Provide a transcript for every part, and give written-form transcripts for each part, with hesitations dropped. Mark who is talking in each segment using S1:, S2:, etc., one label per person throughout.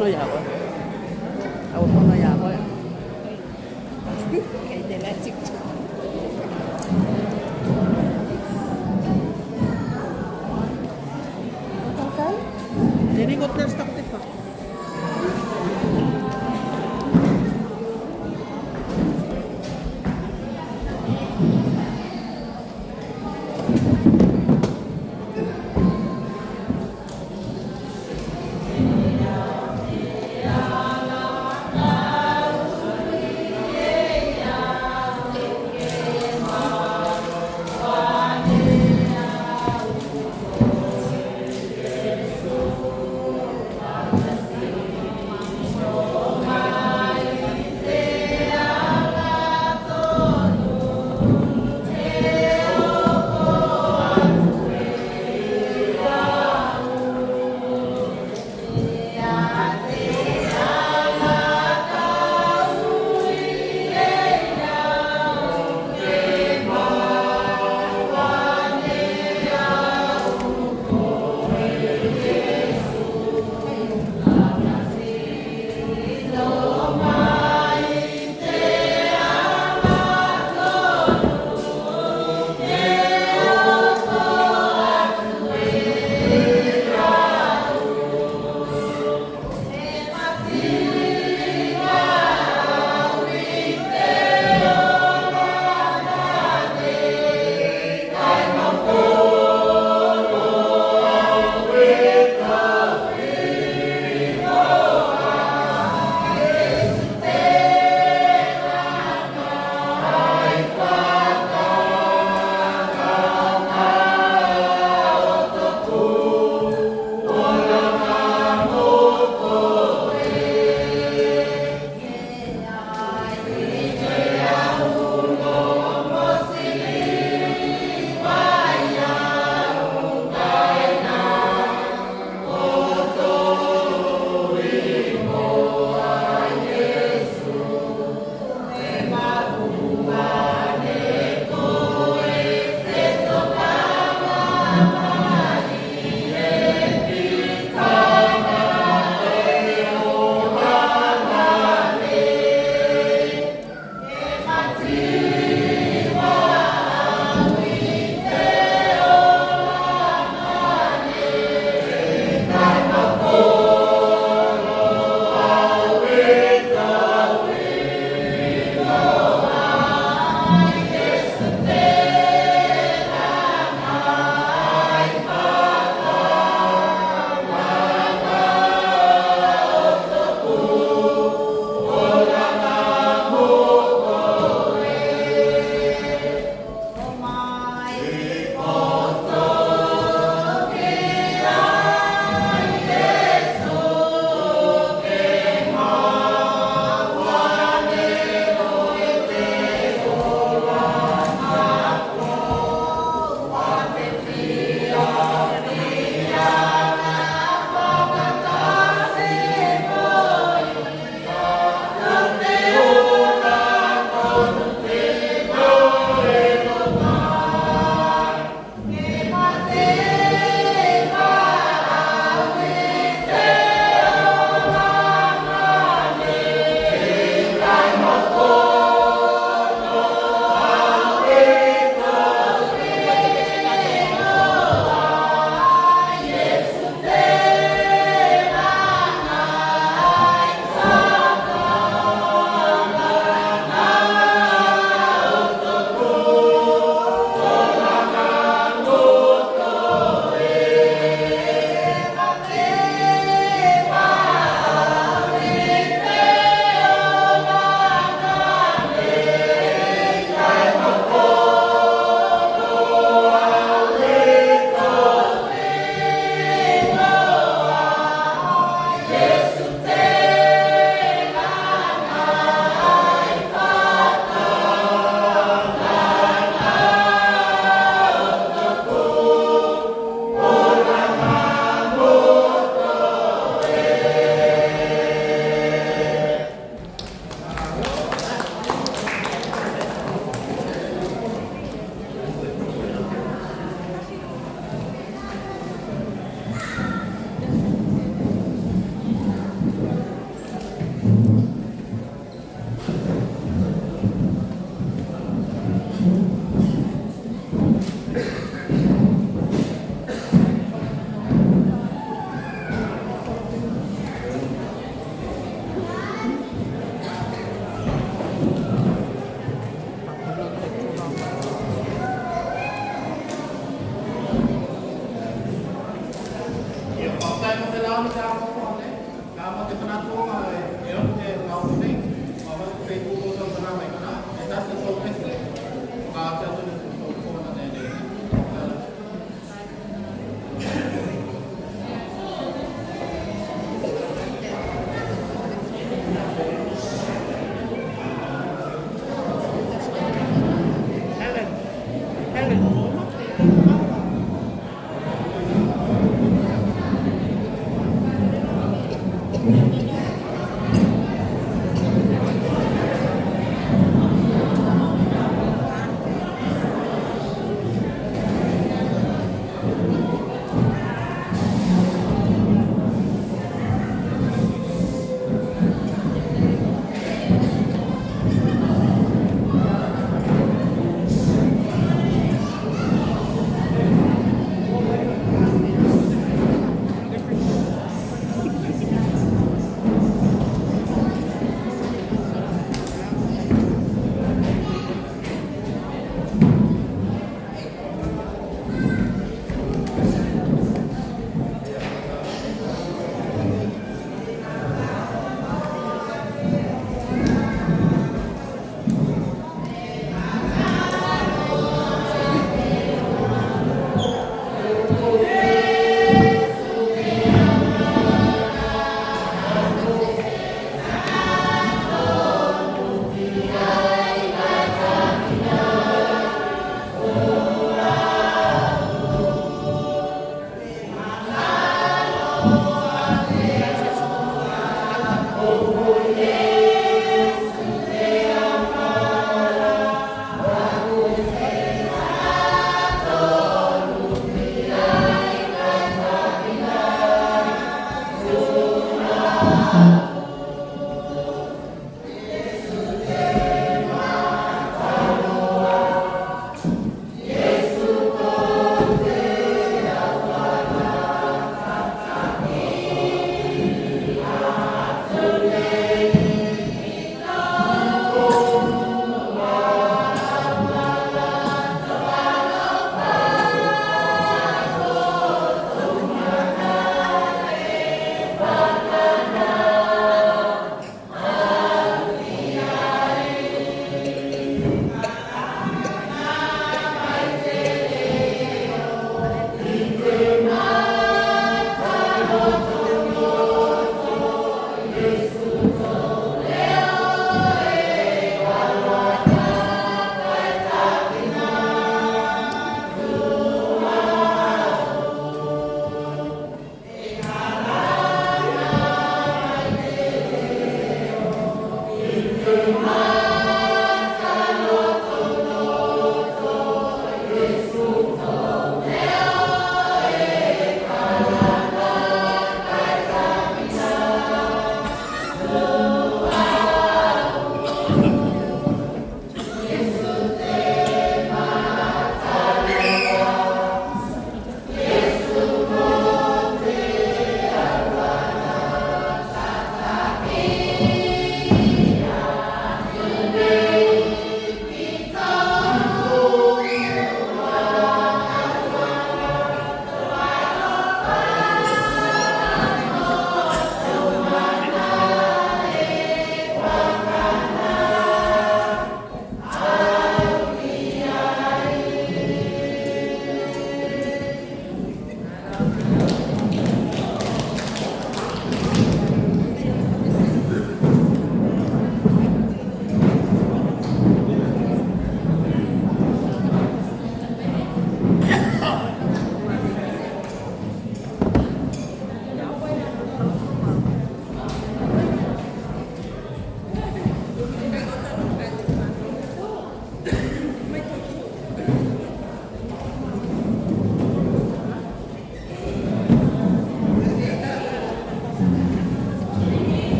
S1: no ya, pues. Auto ya, pues.
S2: Kay de la chica.
S1: Jadi got na stock pa.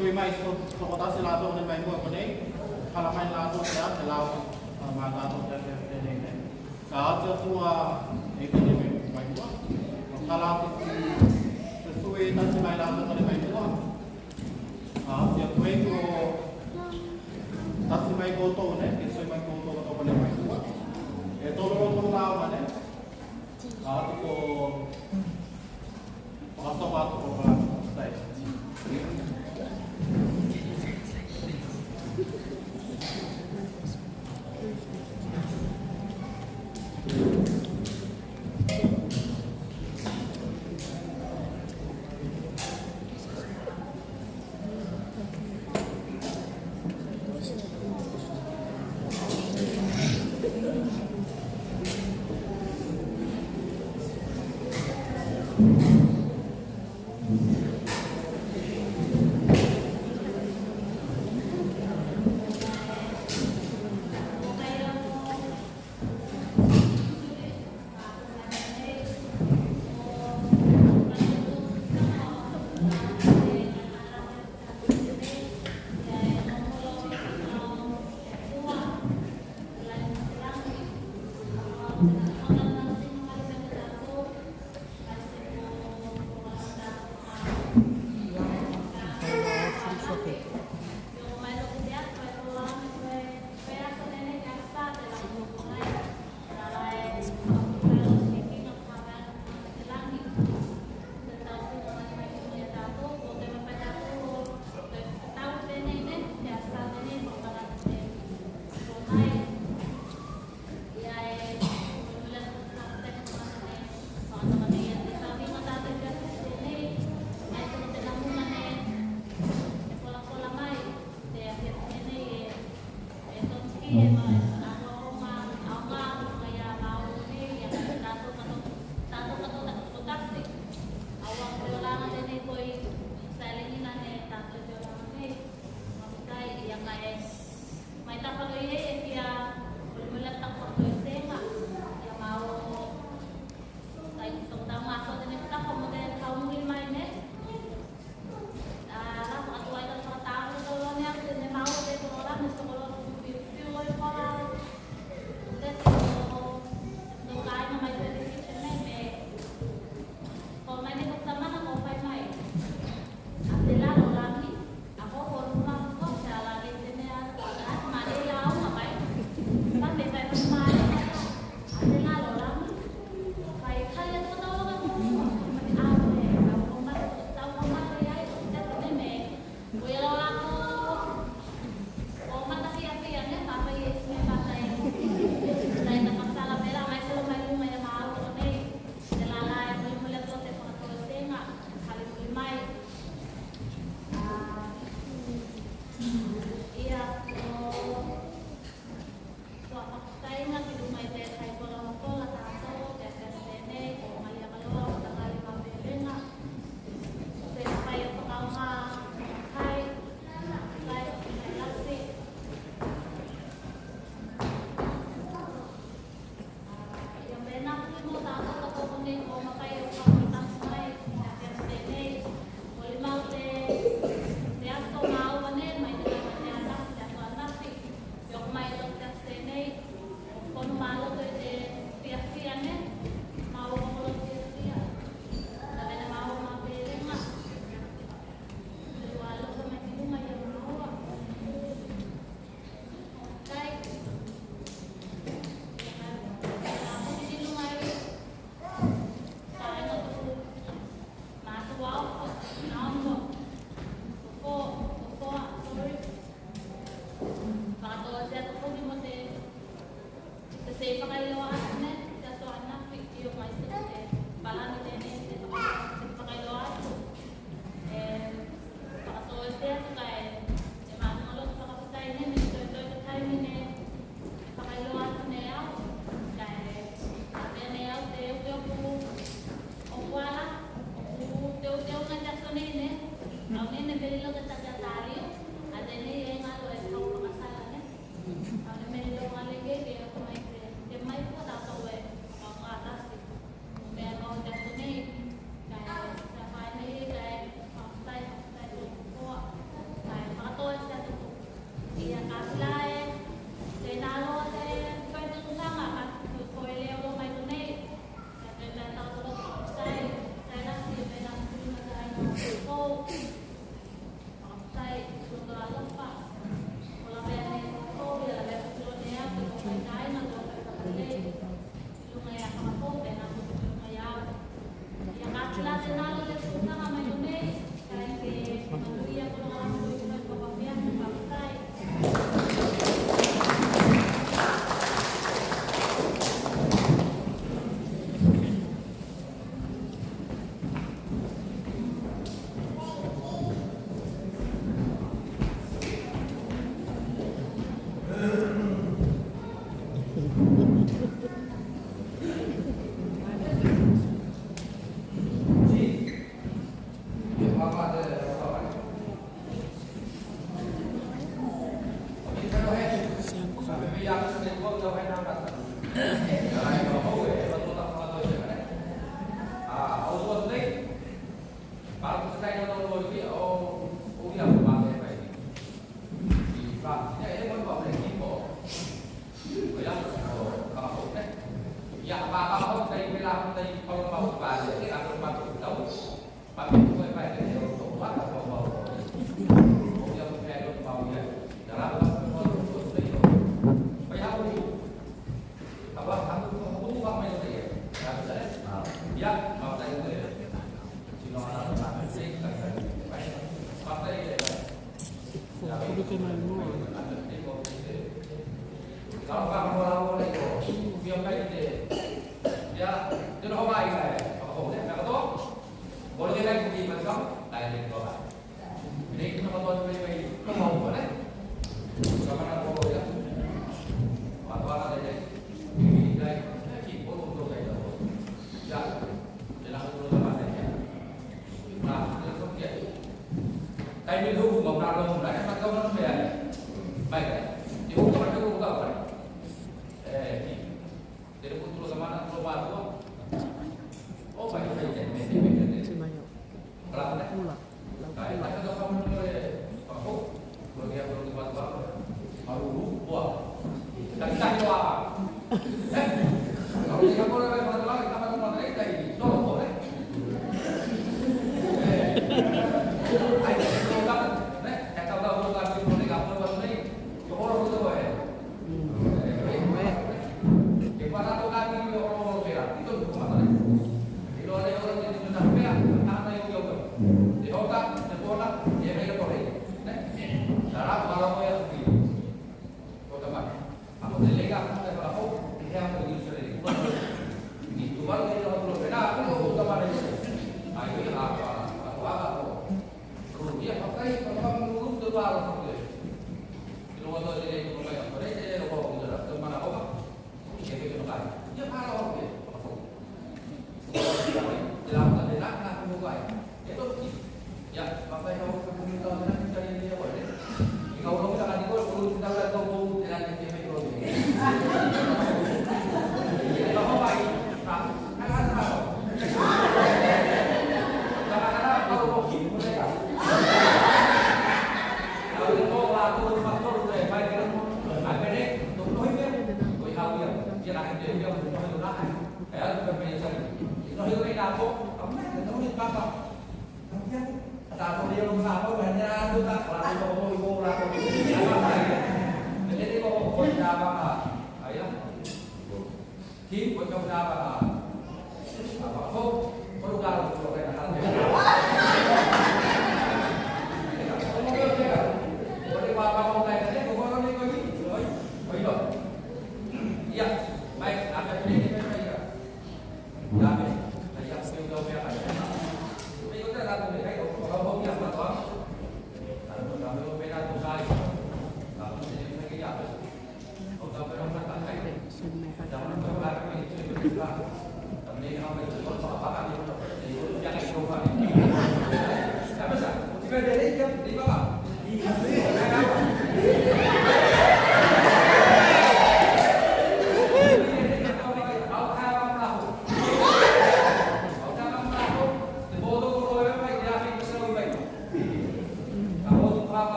S2: Isui mai so kota silato ne mai mo ne kala mai lato ya telau ma lato ya ne ka cha tua e ke ne mai mo kala isui ta si mai lato ne mai mo ya tuai ko ta si mai ko to ne isui mai ko to ne mai mo e to lo lao ma ne ko atau waktu selesai.
S3: Kalau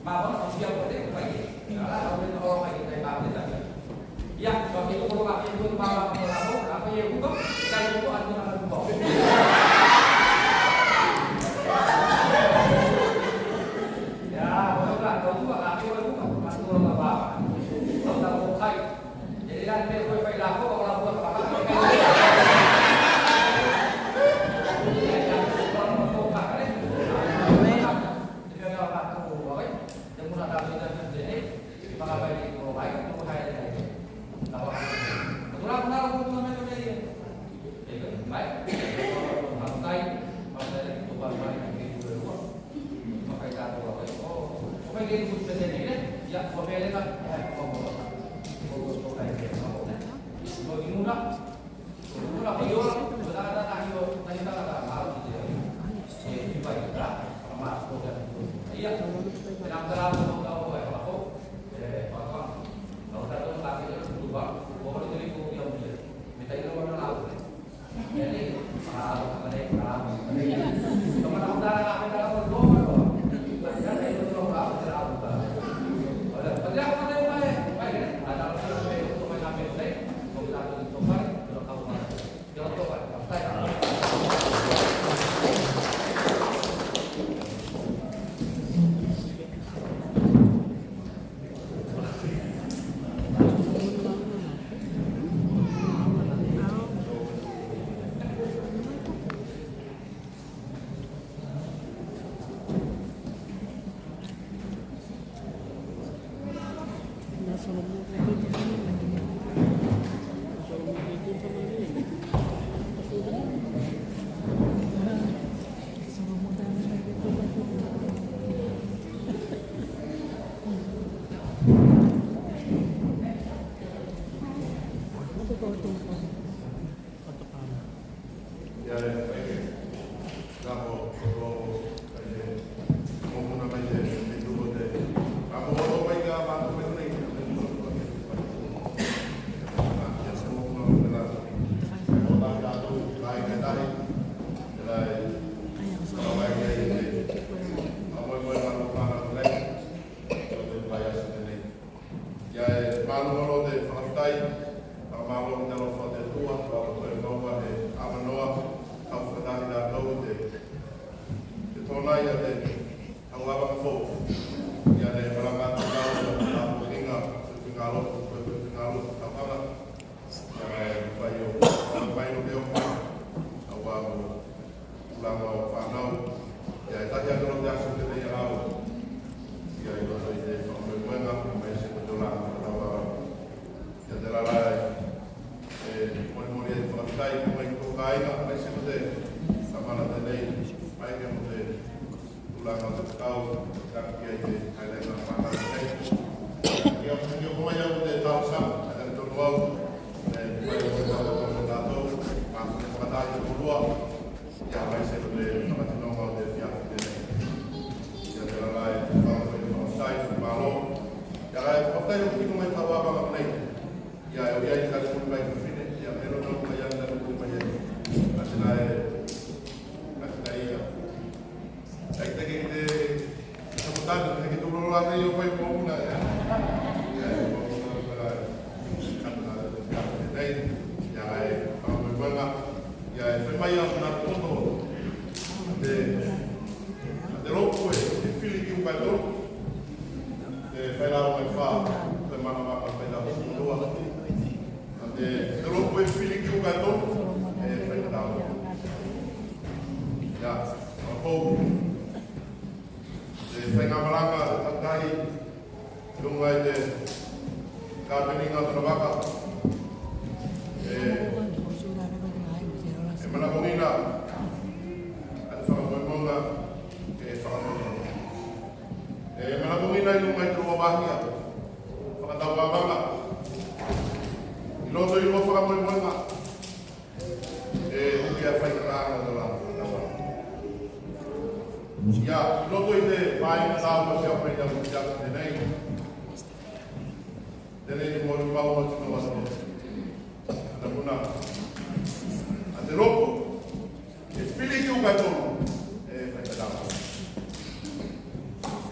S3: mà vẫn còn nhiều cái đấy phải đó là đầu tiên họ phải thầy bảo đến là ya và khi cô bạn đi luôn vào là bây giờ cũng có cái cũng có ăn là không bỏ ya kalau là đúng là cái cũng có mà tôi là vào không là một thầy vậy nên tôi phải làm có làm được và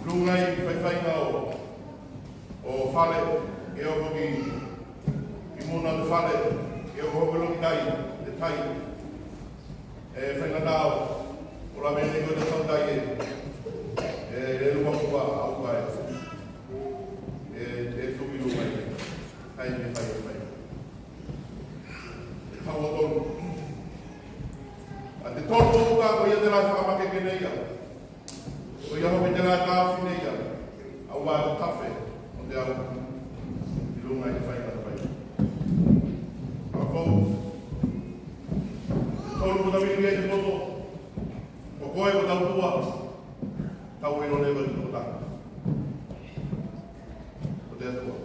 S4: lungai whaiwhainga o whale e o hoki i muna te whale e o hoki loki tai, te tai. E whainganao o la mene ko te tau tai e luma kua au kai. E tuki lungai, tai me whai e whai. E tau o tonu. A te tonu o ka ko ia te lai whakamake ke nei au. O ia hoki te lai tāwhi nei au. Au wā te tawhe o te au. I lunga i te whainga te whainga. A kou. Te tonu ko tawini e te poto. O koe ko tau tua. Tau ino newa i tō taka. O te atua.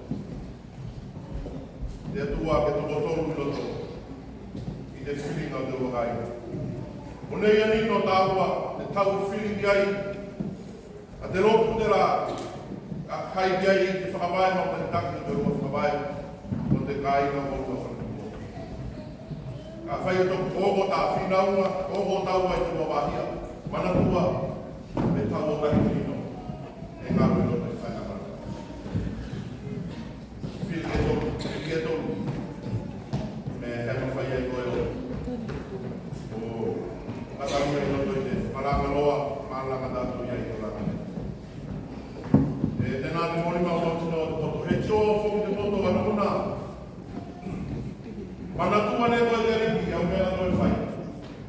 S4: Te atua ke tō tonu i loto. I te whiringa o te wakai. O nei ani no tāua, te tau whiringi ai, a te ropu te rā, a kai ai i te whakawai no te taki te rua whakawai, no te kai na o rua whakawai. Ka whai o toku ogo tā whinaunga, ogo tāua i te wawahia, mana tua, me tau o tahi whino, e ngā rui no te whai na mana. Whiringi e tonu, me hema whai ai koe o. Katau ia ino toite, maranga loa, maranga datu ia ino ranga. E tēnā te mori mau tō tino te poto. He tō whoki te poto wana una. Mana tua ne koe te riki, au mea toi whai.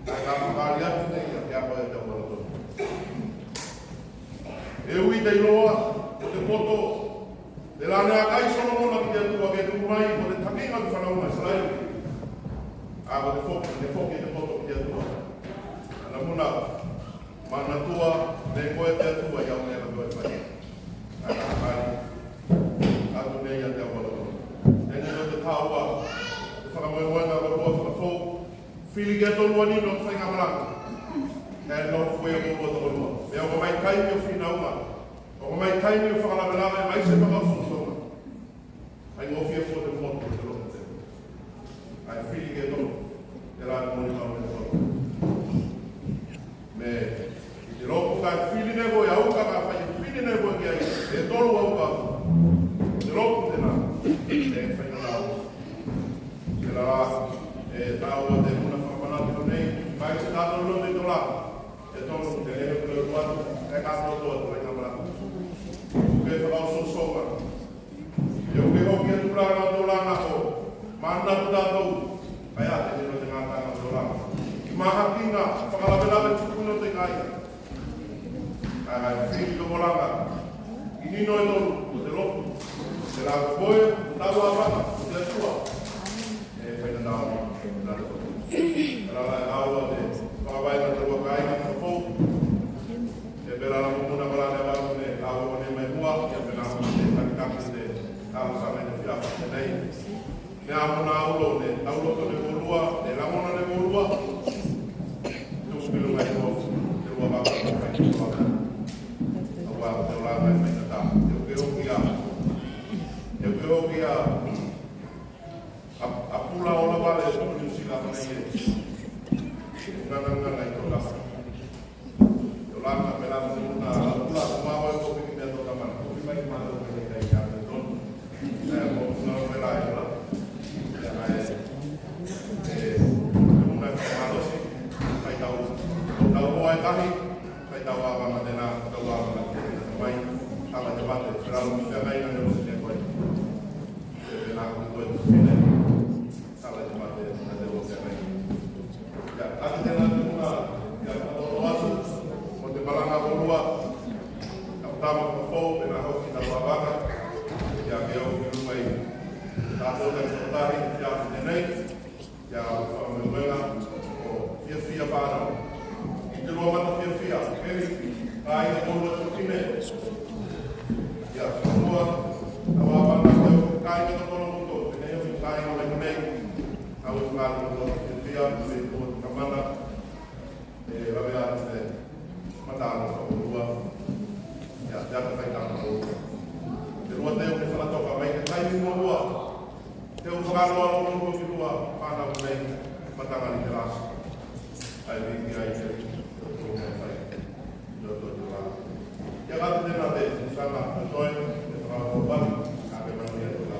S4: Ai ka whakari atu nei, a kia koe te wana tō. E ui te iloa, o te poto, te rane a kai sono mona ki te atua ke tuku mai, o te takinga tu whanau mai, salai. A ko te whoki te poto ki te atua. Ana muna, mana tua, ne koe te atua iau ne na koe whai. Ana kai, atu nei a te awaloto. E nei te tāua, te whakamoemoenga ko rua whakafou, whili ke tonu ani no te whainga maranga. E no fwea ko rua toko rua. Me au mai taimi o whinaunga. O mai taimi o whakalawelawe, mai se whakafusonga. Ai ngofia fo te moto te roto te. Ai whili ke tonu, te rā moni mau te tonu. Me i te roko kai whili ne koe auka ka whai whili ne koe ki ai e tolu auka te roko tēnā e whaina rau te rā e tāua te muna whakapanatu nei mai se tātou lo te tola e tonu te lehe kule ruatu e kātou toa te waina mara uke whakau so soa e uke hoki atu prāna o tola nako mana tu tātou ai a te nero te ngātanga o tola mahakinga, whakalawelawe tukuno te kai. Ai, whiri to moranga. I nino e tonu, o te lopu. Te rā koe, o tau a raka, o te atua. E whaina nāma, nā te koe. Rala e aua te whakawaina te rua kai na whakau. E pera ramo muna marane wāru ne, aua ne mai hua, ia pera ramo te takitaki te tāma sa mai te whiafa te nei. Ne amona aulo ne, aulo to ne korua, ne ramona ne korua. Pilunga i hofu, te rua waka o kai te waka. Awa o te rāna i maina tā. E uke hoki a. E uke hoki a. A pula o la wale e tōni usila mana i e. Ngana i tō kasa. Te rāna me rāna te muna a pula o māwa e kopi ki mea tō kamana. Kopi mai ki mana o kai kai kia te tonu. E mo puna o me rā e ora. E mai e muna e whamalosi. Kai tau. Tau hoa e tahi, kai tau awa ma tēnā, tau awa ma tēnā mai, tala te mate, rau mi whea mai na nero se te koe. E pēnā ko te koe tu whine, tala te mate, na te o whea mai. Ia, ati tēnā te muna, ia, atoto atu, mo te maranga o rua, au tāma ko fōu, pēnā hau ki tau awanga, ia, ke au ki rumai, tātou te kotahi, ia, tēnei, ia, whakamuenga, o whia whānau. Te roa mata whia, peri, ai te korua te whine. Ia, korua, awa wana teo, kai te tokoro muto, te neo i kai no me konei, au e whāri no te whia, me tō te kamana, e rawe atu te matano ka korua. Ia, te ata kai tāna korua. Te roa teo te whanatoka, mai te kai mo rua, teo whakaroa o korua ki rua, whānau nei, matanga ni te rasa. Ai, ai, ai, ia kata tēnā te la toi e tra o ba ka be ma ni la ka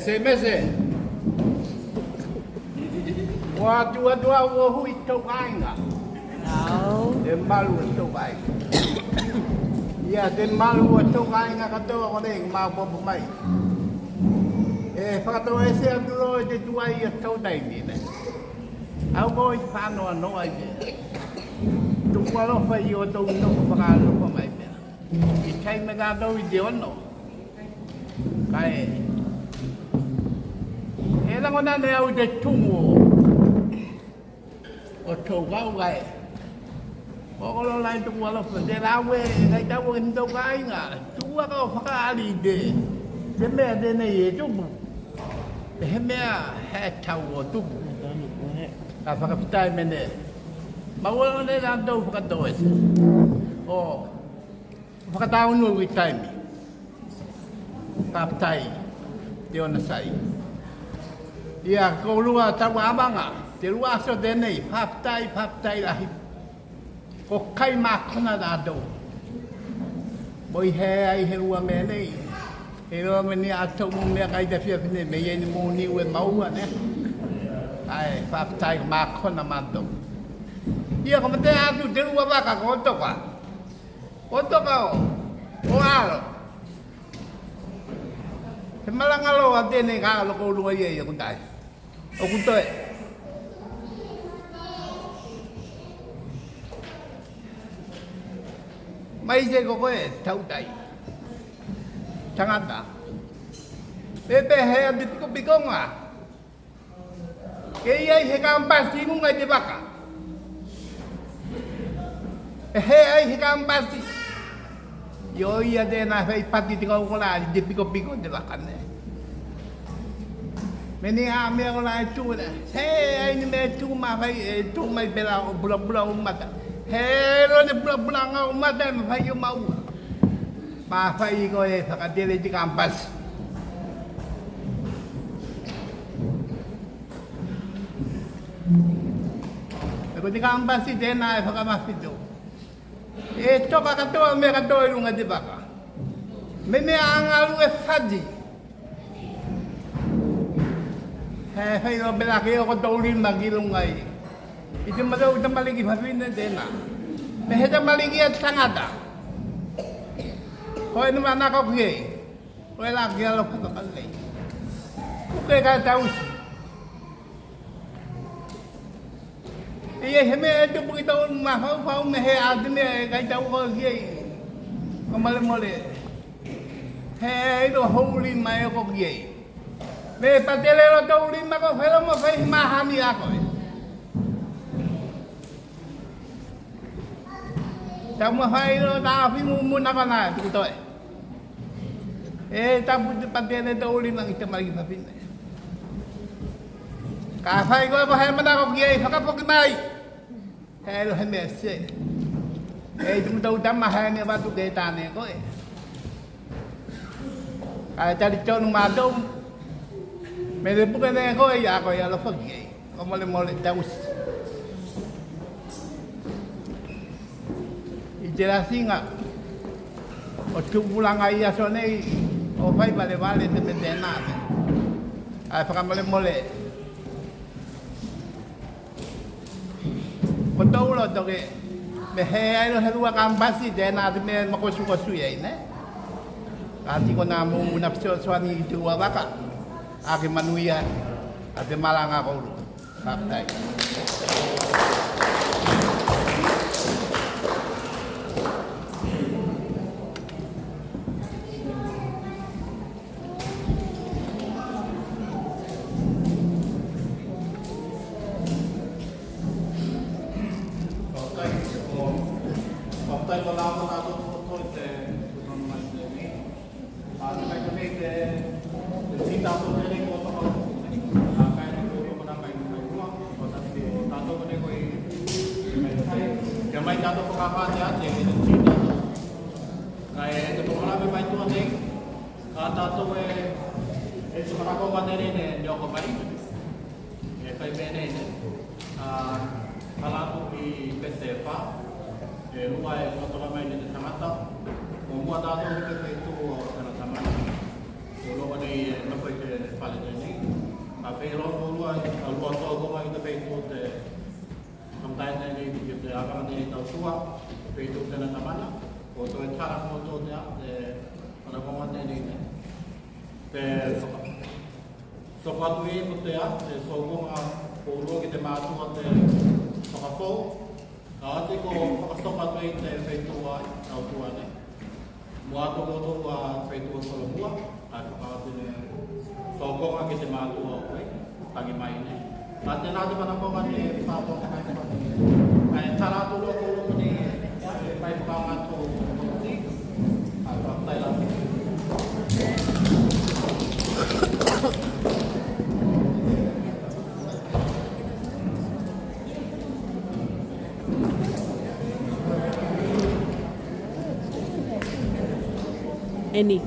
S2: sei mese. Wa tua wo hui tau ainga.
S1: No.
S2: Te malu tau ai. Ia te malu tau ainga ka tau ko nei ma bo mai. Whakatau e se aturo e te tuai e tau dai ni ne. Au ko i whanoa no ai me. Tuku alofa i o tau no whakalofa mai me. I tai me ngā tau i te ono. Kai. E lango nane au te tungo. O tau kau kai. Kokolo lai tuku alofa. Te rawe e kai tau e ntau kai ngā. Tua kau whakaali te. Te mea tēnei e tupu. He mea he tau o tupu. Ka whakapitai mene. Maua ne rā tau whakatau ese. O whakatau nui i taimi. Whakapitai te ona sai. Ia ko lua tau amanga. Te lua aso tēnei. Whakapitai rahi. Ko kai mākona rā tau. Moi he ai he ua mea nei. E roa me ni atau mo mea kai te whia pine me ieni mo ni ue maua ne. Ai, whaapatai ko maa kona mātou. Ia ko mate atu te rua waka ko otoka. Otoka o alo. He malangalo a tēnei ka alo ko urua ia ia kutai. O kutoe. Mai se ko koe tautai. Tangata. Pepe hea di piko-pikonga. Kaya he kampasi mo ngay di baka. Hea he kampasi. Yo iya de na fai pati di kau kola di piko-piko di baka ne. Meni ame ko la tu na. Hea ini me tu ma fai tu mai bela bula-bula umata. Hea ro de bula-bula nga umata me fai yo mau. Mafai ko e whakatele di kampas. Ko di kampas i tēnā e whakamawhito. E toka katoa me katoa i runga di baka. Me mea angaru e whadi. He whai no belake o ko tauri magilunga i. I te matau ta maliki whawhine tēnā. Me he ta maliki e tangata. Koe ni mana kau kiei, koe la kia lo kata kalei. Kuke kai tausi. Ia he mea e tupu ki tau ma whau me he ati mea e kai tau koe kiei. Ko male mole. He ilo houli mai o ko kiei. Me patele lo tau lima ko whelo mo whai mahani a koe. Tau ma whai lo ta whimu muna kana tuku toe. E tapu te patele tau lima ki te mariki mawhine. Ka whai koe ko he mana ko kiei whakapoki mai. He lo he mea se. E tumu tau tama he ne watu ke tāne koe. Ka tari tonu mātou. Me le puke ne koe ia koe ia lo whakiei. Ko mole mole tausi. I te rasinga. O tupulanga ia so nei. O whai vale vale te me tēnāne. Ai whakamole mole. Ko taulo toke. Me he aero he rua kampasi tēnā te me makosu iei ne. Ka tiko nā mungu na pisio soani i te ua waka. Ake manuia. A te malanga kouru. Whaptai. ini nyoko mai. Kai bene ini. Kalau di PCFA, luai foto mai di tamata. Semua data itu karena taman. Kalau ada yang apa itu paling ini. Tapi kalau luai soal itu itu sometimes ini kita akan ini tahu tua. Itu karena taman. Foto cara fotonya pada momen ini. Sokat ini betul ya, sokong puluh kita masuk ke sokat pol. Kalau itu sokat ini fetua atau tua ni, muat tu fetua solo muat. Kalau ini sokong kita masuk ke pagi main ni. Nanti mana kau ni satu kali ni. Cara tu lo ni, baik pengamat tu penting. Atau Thailand.
S1: Any.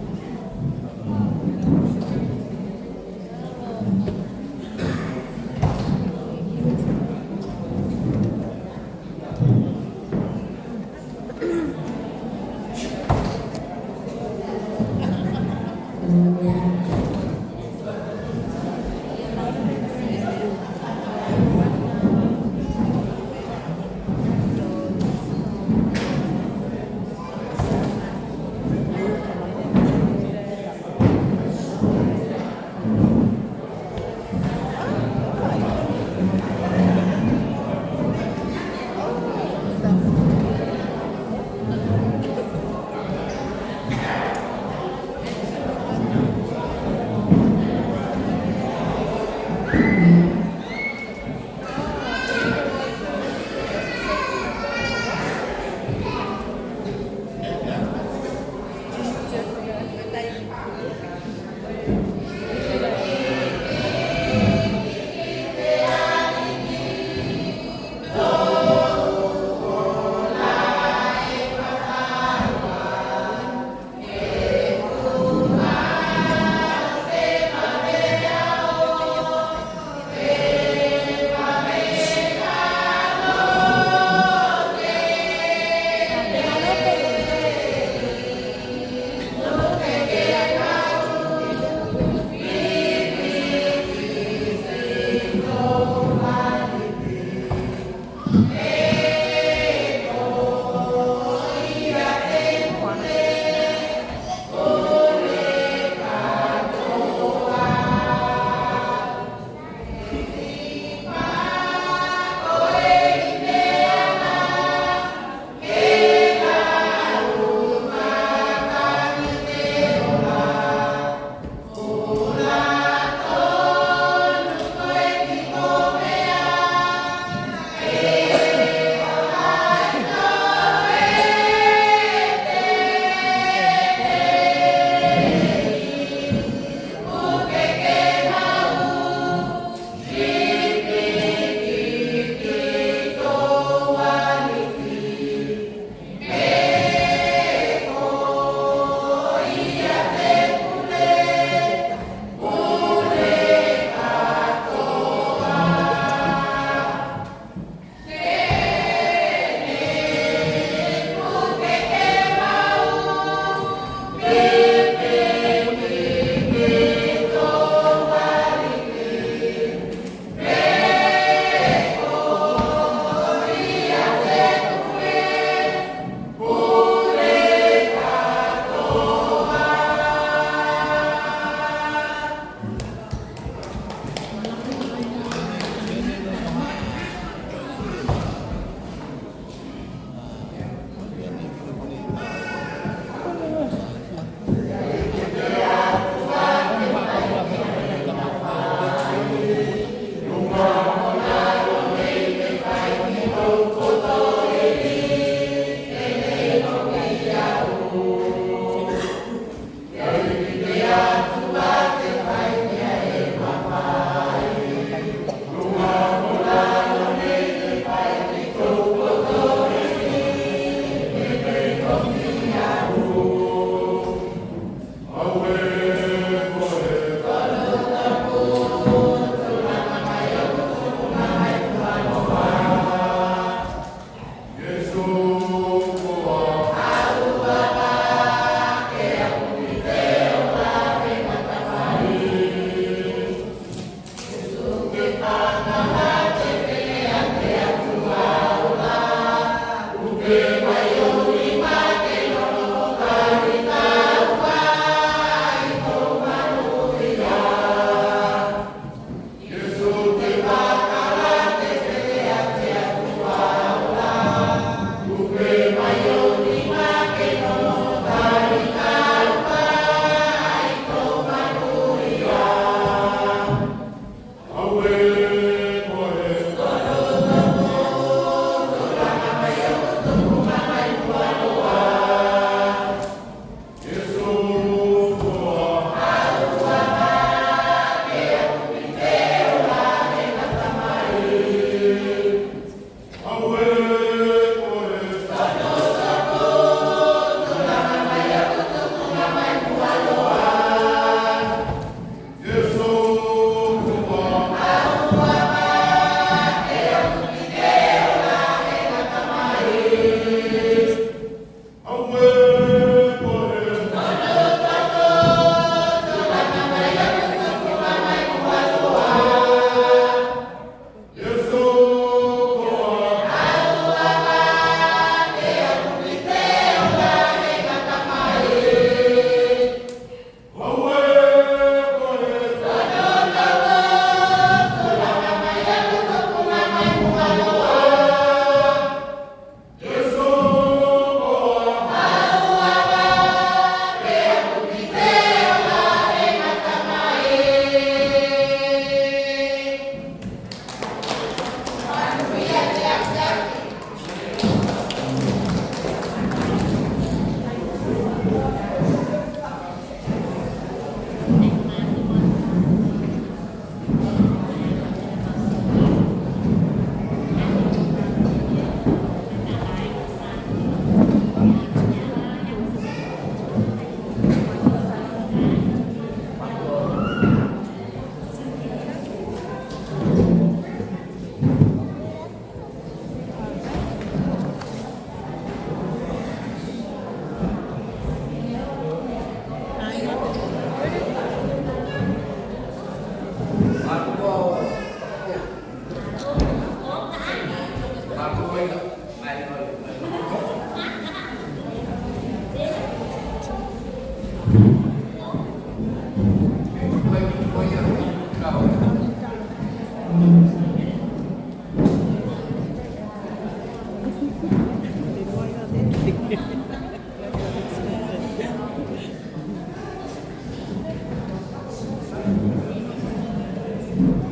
S5: Yeah.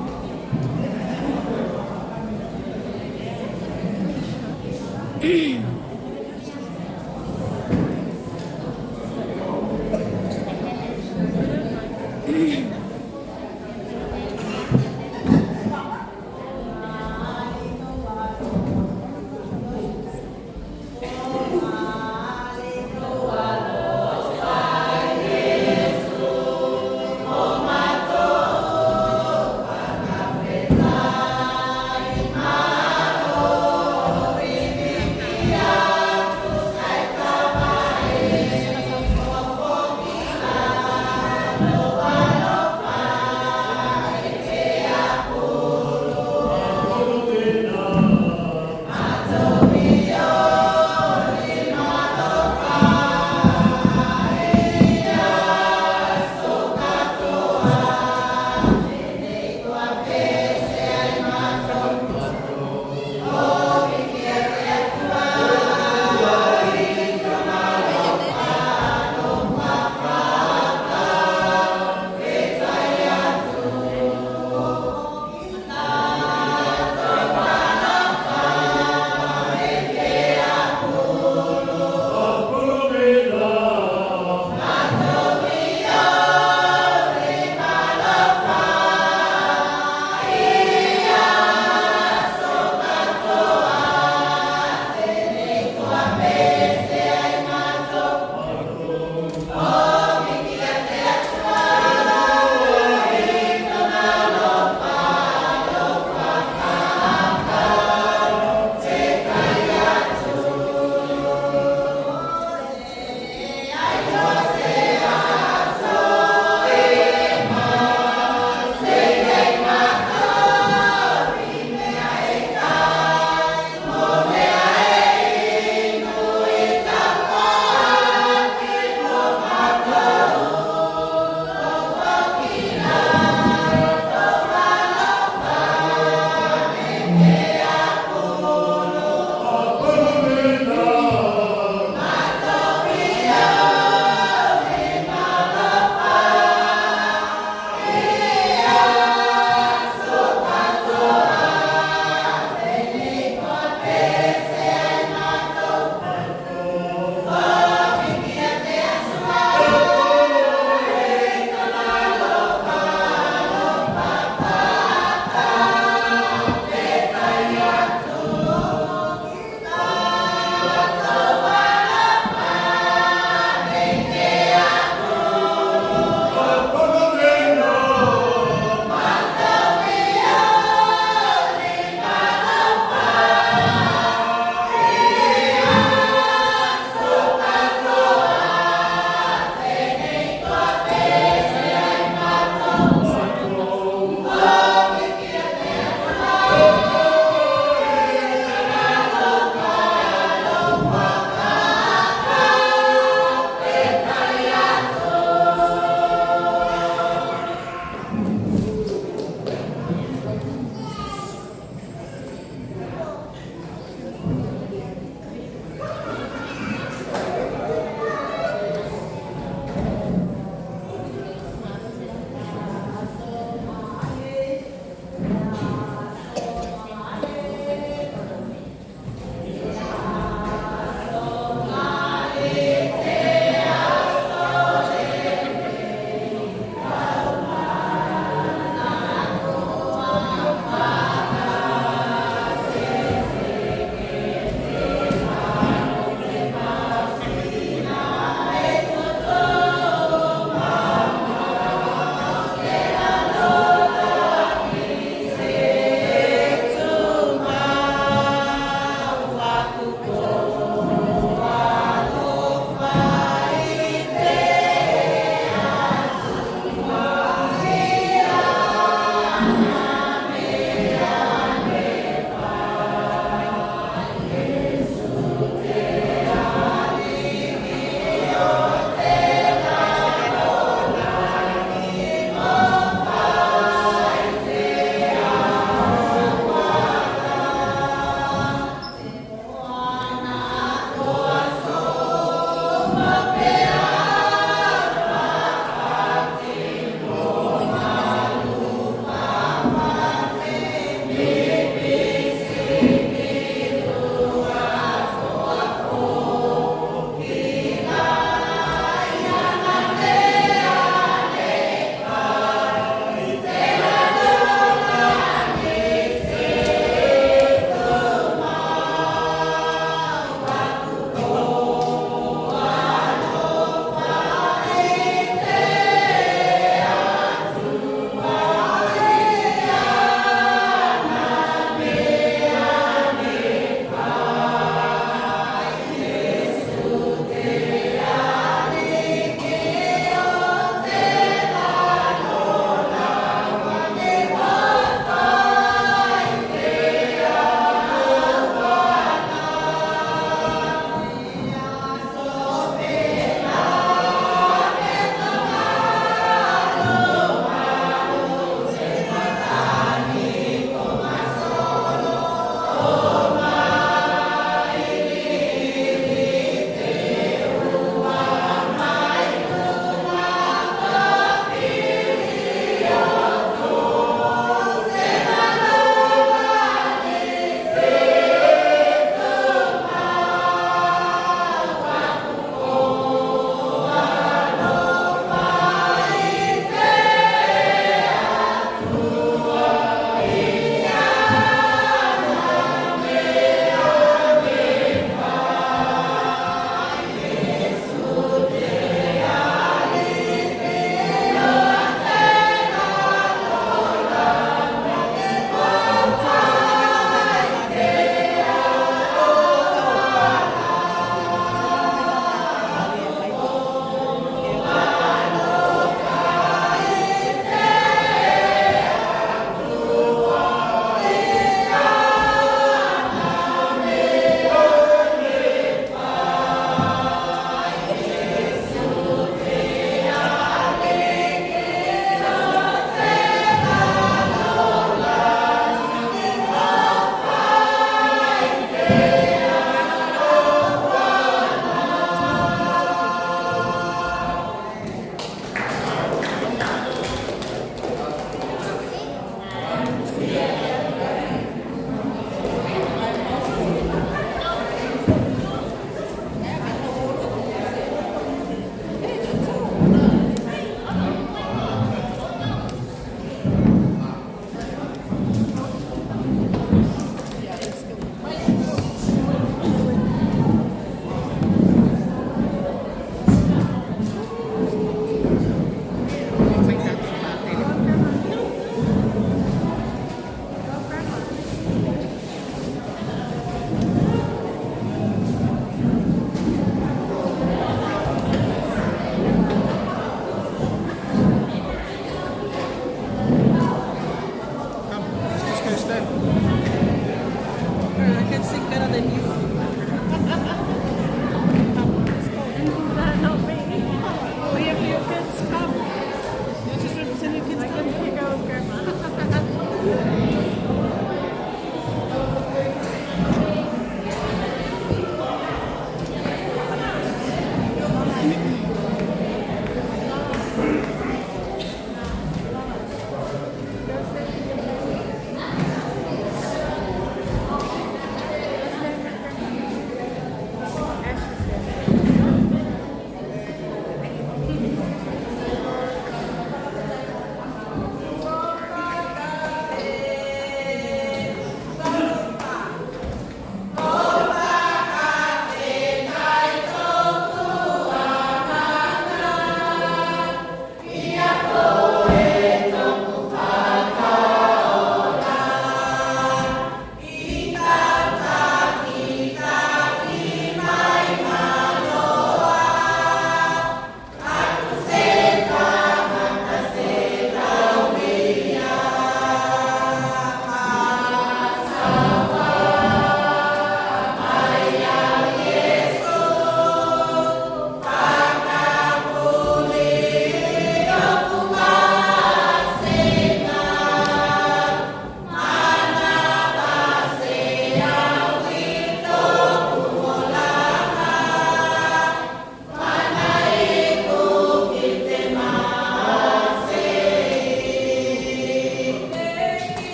S5: Maria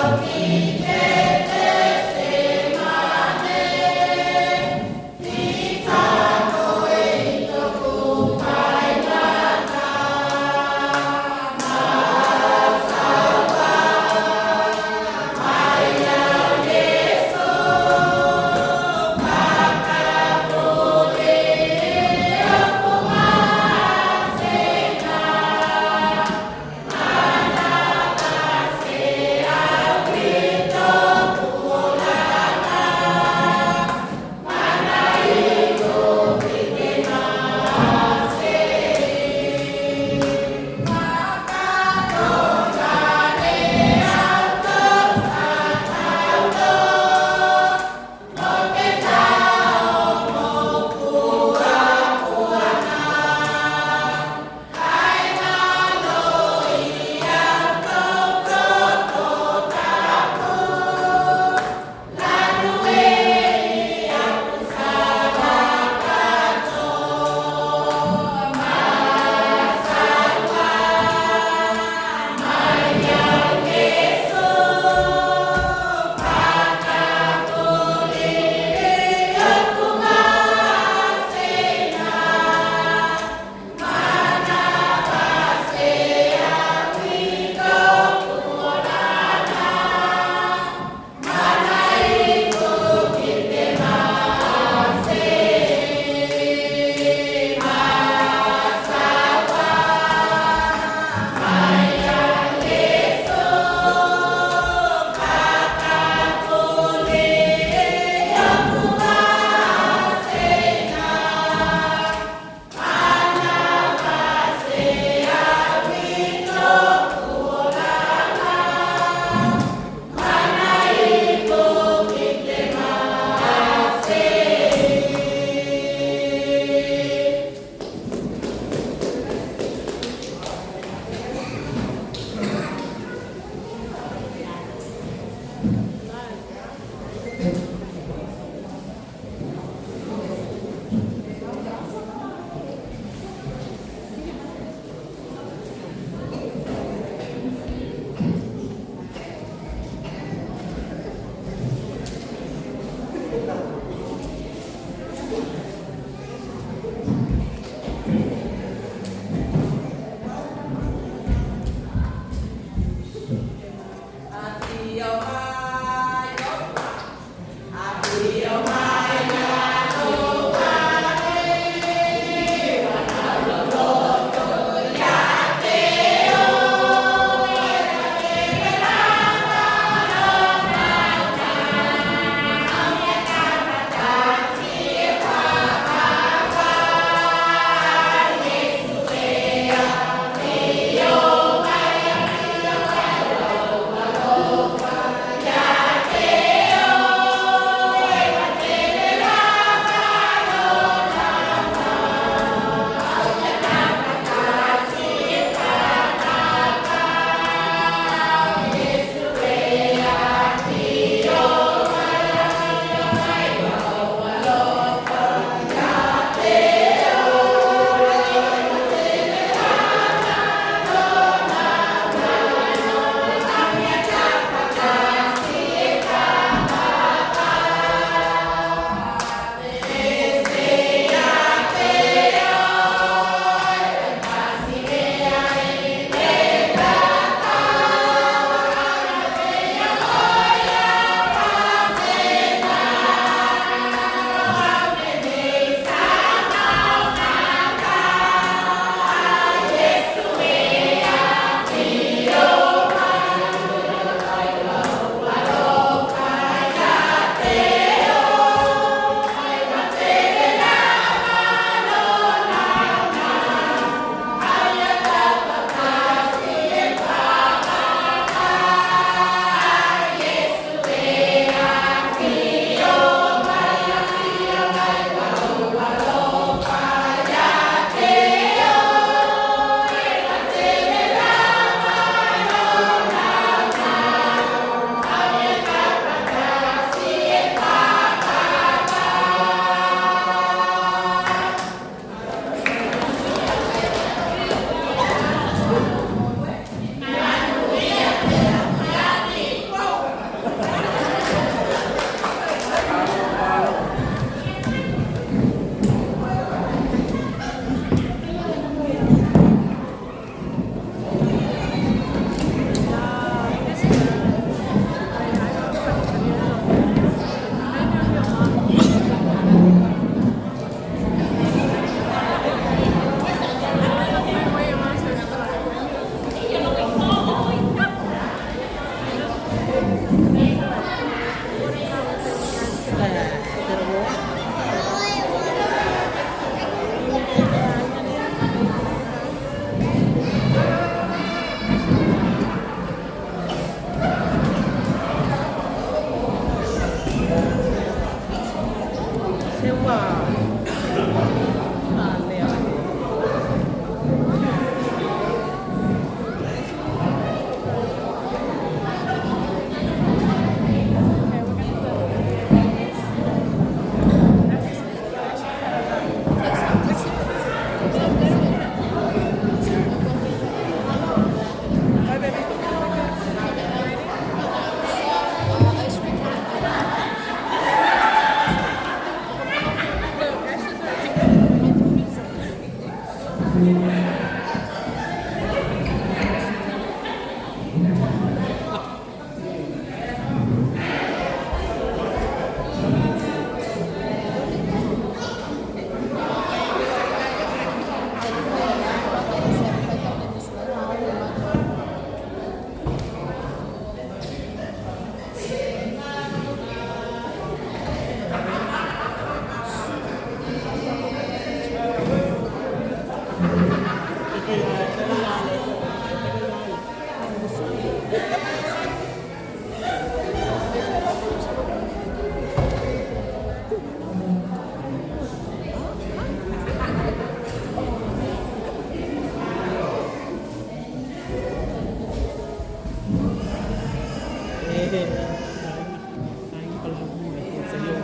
S5: Amen.
S1: Kain pala mo sa iyo.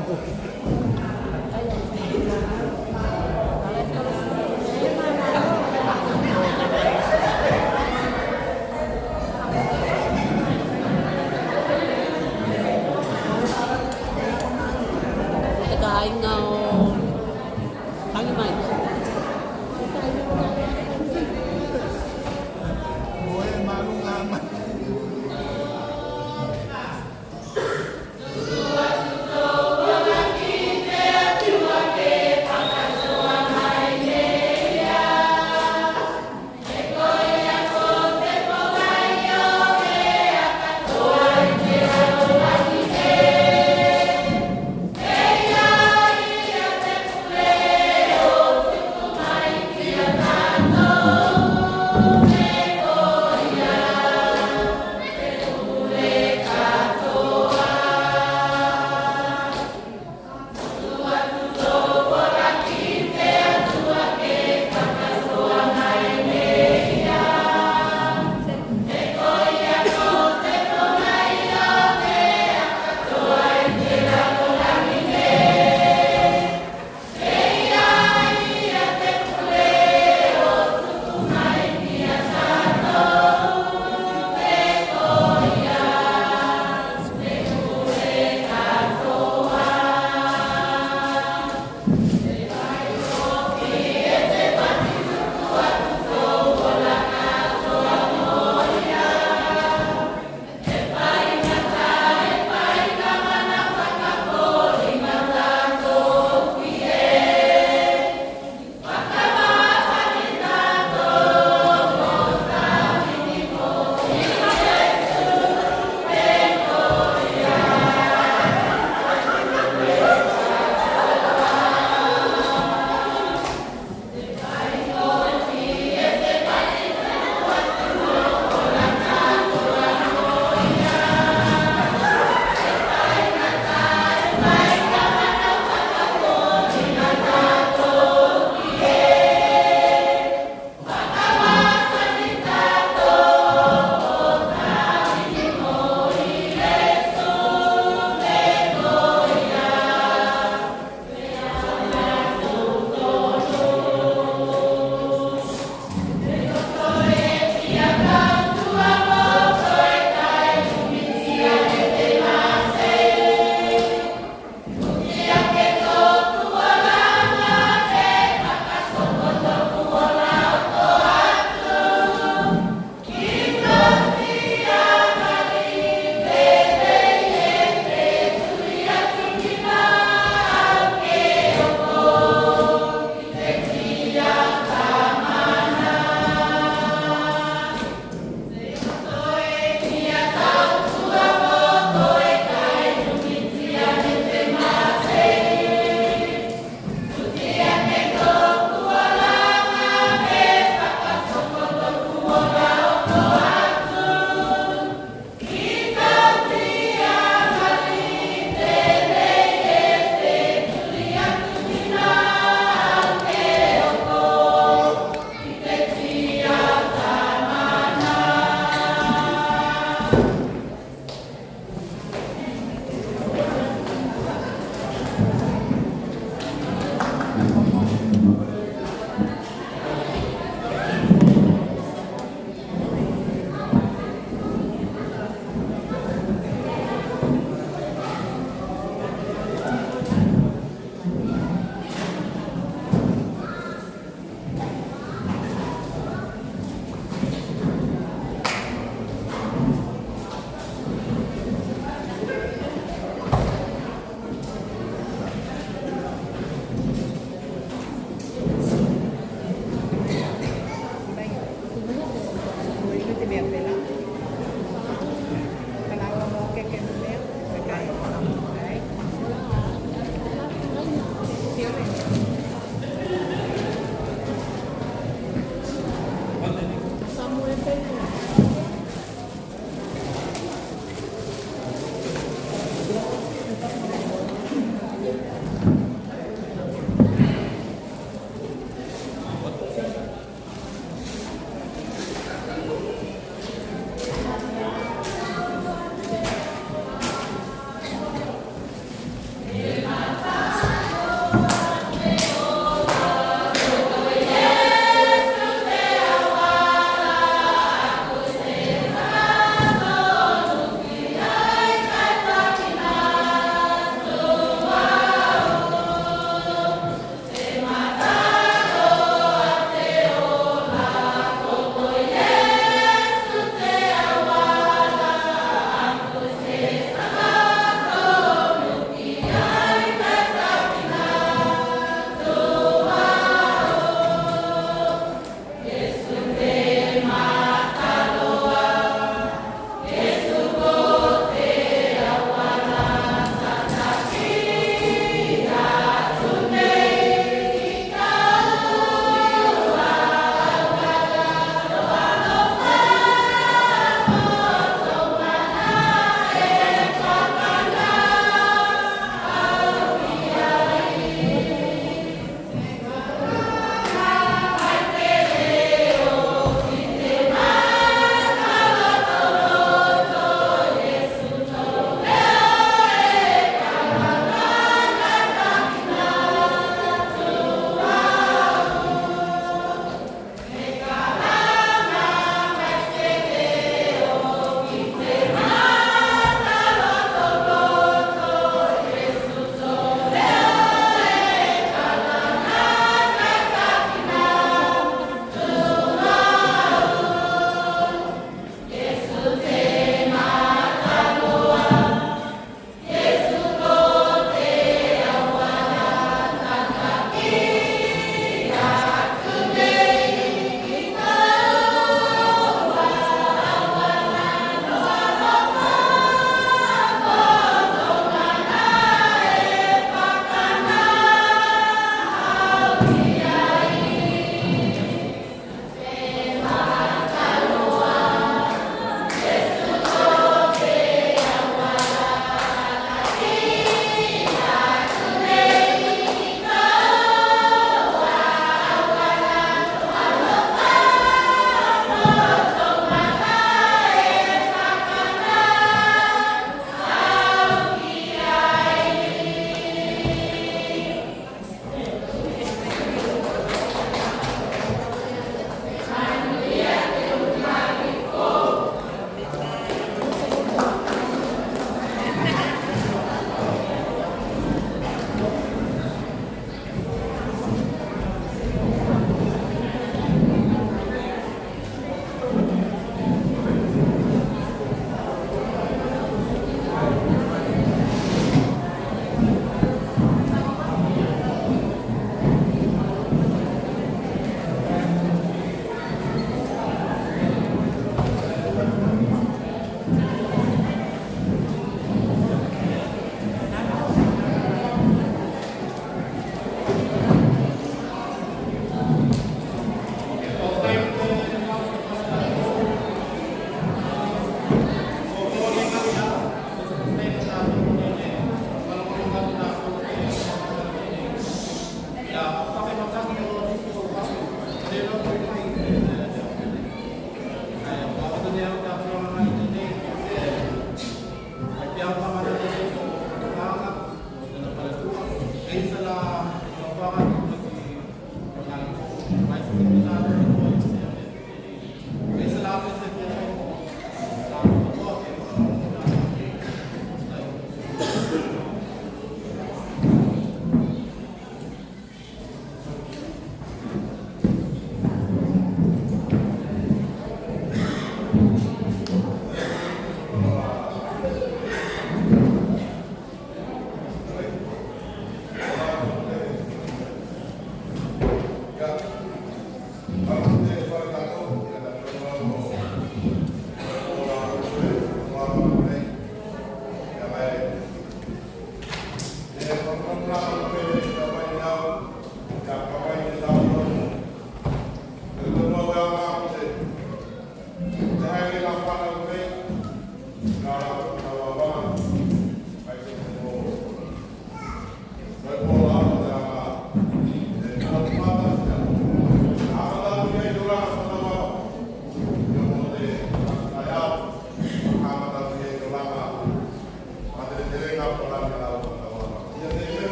S1: Kain nga o kain man.
S4: Buhay, manong naman.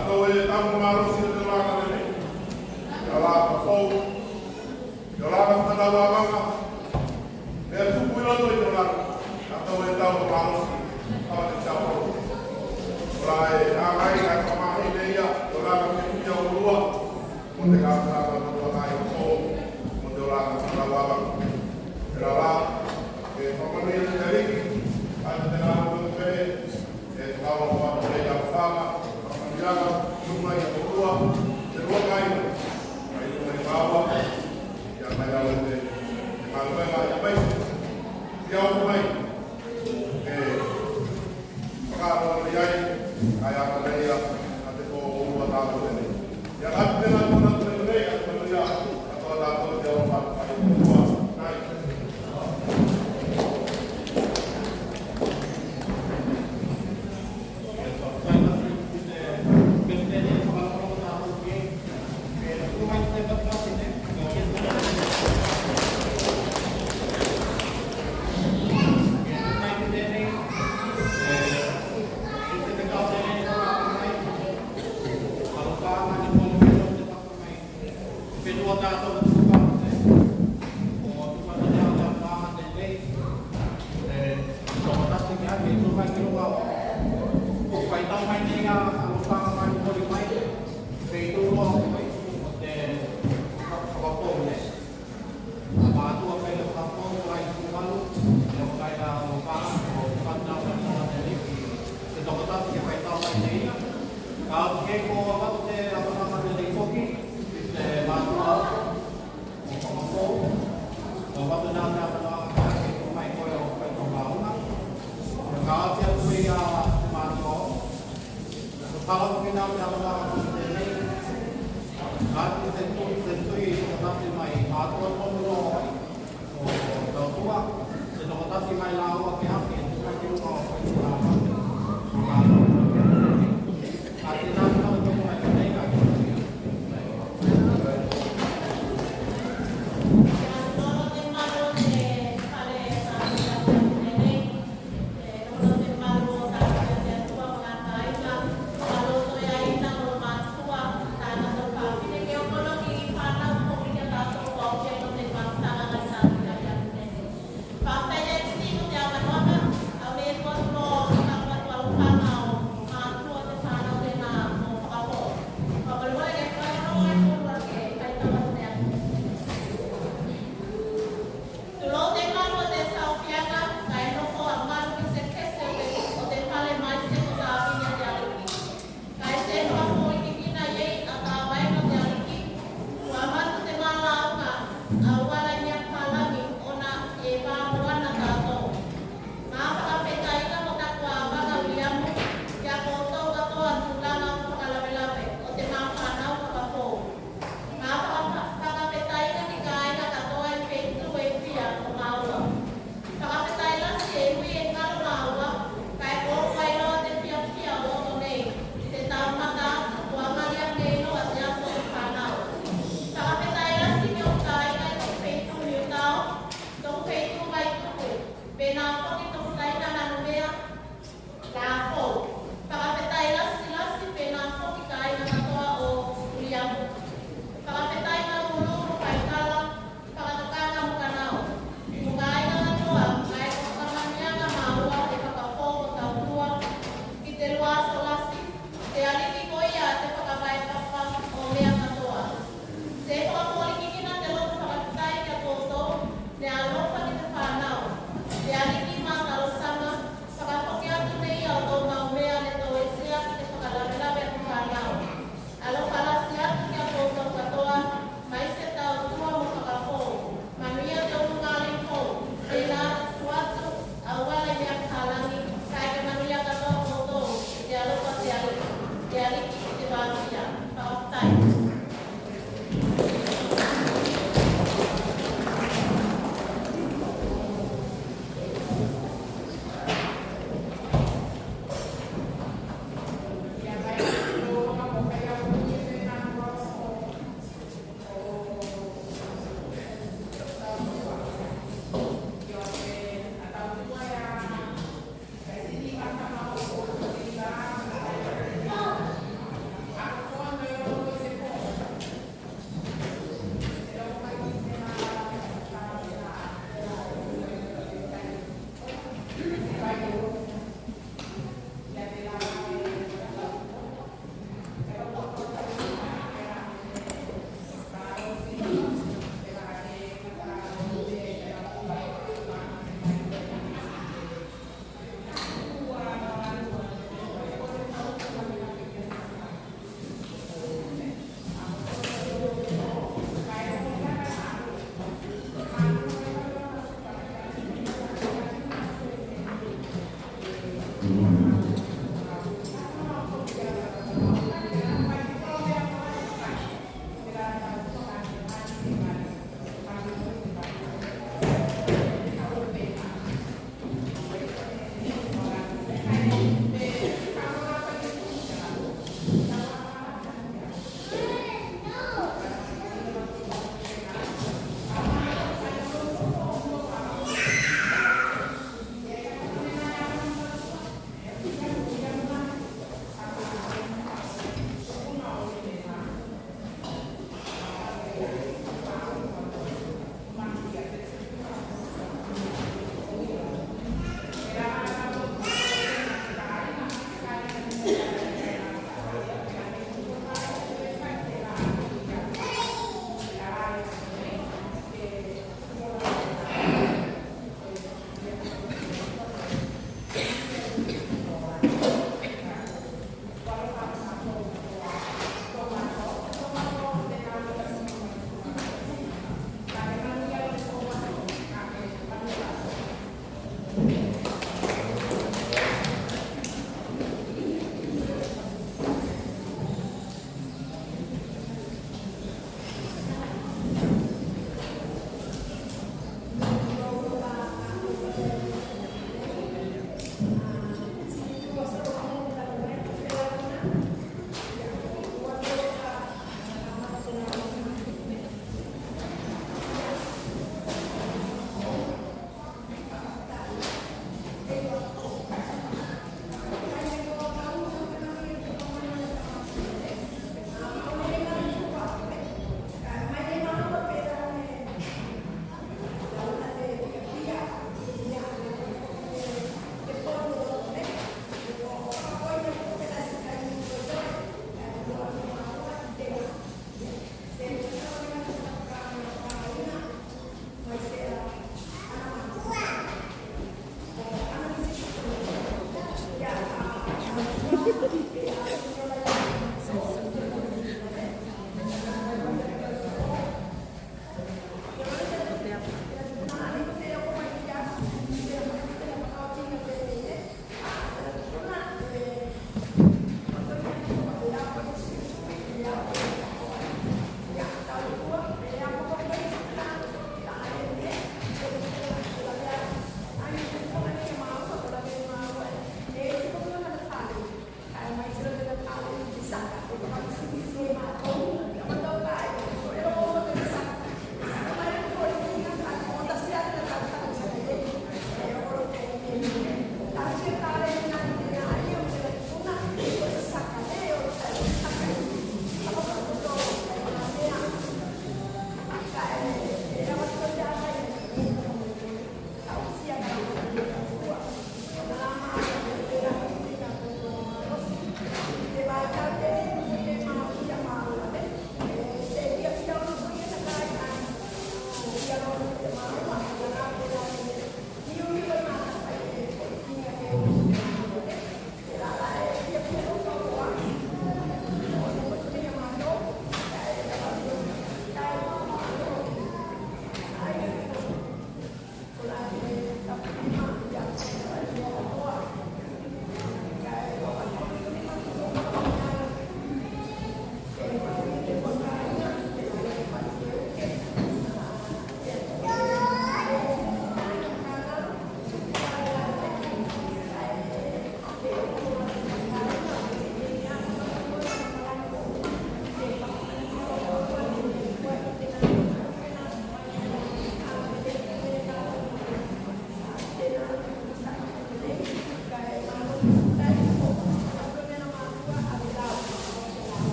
S4: Atau ele tamu maros sila de lá na ele. Ela fogo. Ela na tanda wabanga. Ele supuyo to de lá. Atau ele tamu maros. Tahu de siapa. Lai agai ka kamahi dia. Ela na kuya ulua. Munde ka ka to kai fogo. Munde ela na tanda wabanga. Ela que pamani ele ada dalam bebe. Kalau orang boleh fama, menjaga rumah yang kedua kain, kain dari bawah, yang ada lagi, kalau yang baik, jauh baik. Kalau dia kayak dia nanti kau buat apa ini? Yang ada dengan orang berbeda, berbeda atau atau jawaban kain kedua naik. Kalau kita dalam ini, hati sentui tetapi mai aturan pemulai, atau tua, sedang tetapi mai lawa kehapi, kita kira hati nanti untuk mai mereka.
S5: Basta ya existe, ya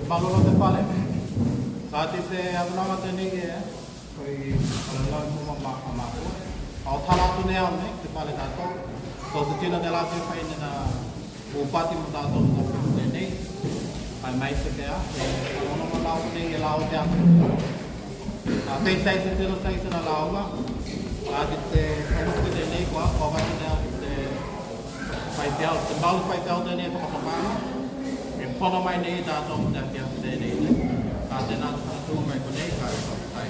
S2: balolo te pale. Kati te abunama te nege koi alala muma mako. Au thala tu ne au ne te pale tato. So se tina de la te fai na upati mo tato no te ne. Ai mai se te a ono mo lau te e lau te atu. Te sai se tino sai se na laua. Kati te ono te ne kwa koka te ne te fai te au. Te balu fai te au te ne whakapapanga. E pono mai nei tato mo te akia te ne. Ka te nā tu mai ko nei kai kai.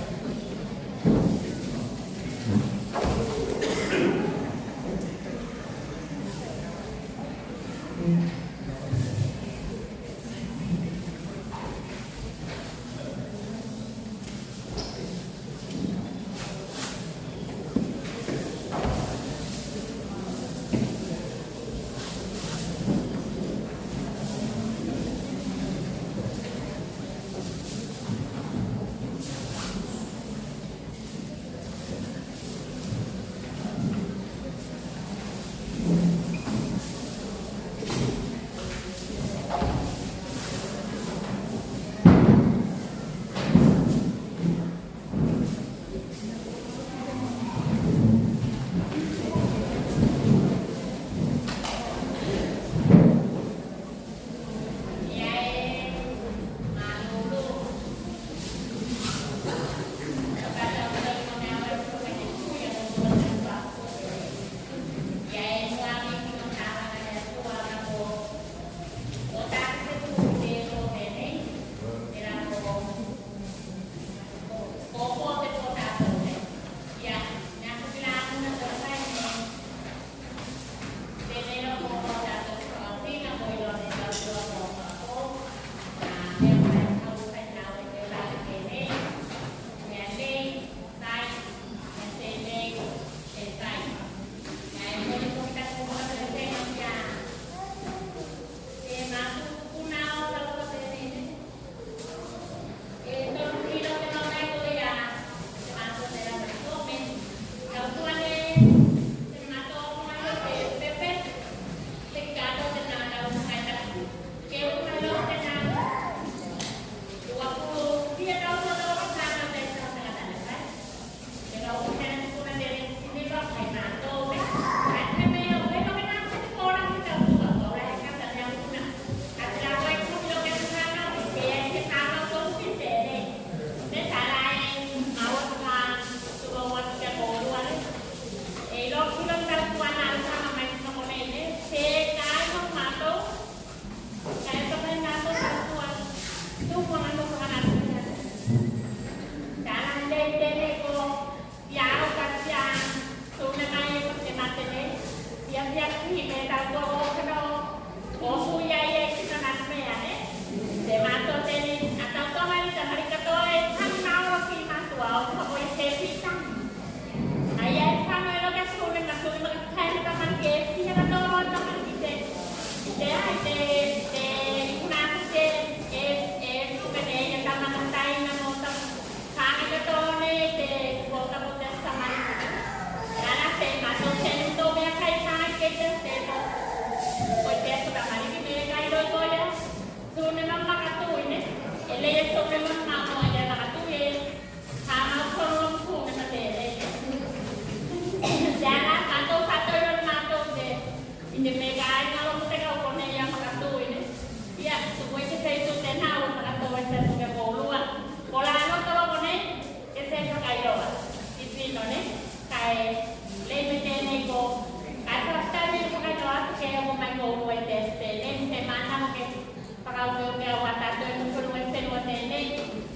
S5: Para o meu aguardador, não foi um excelente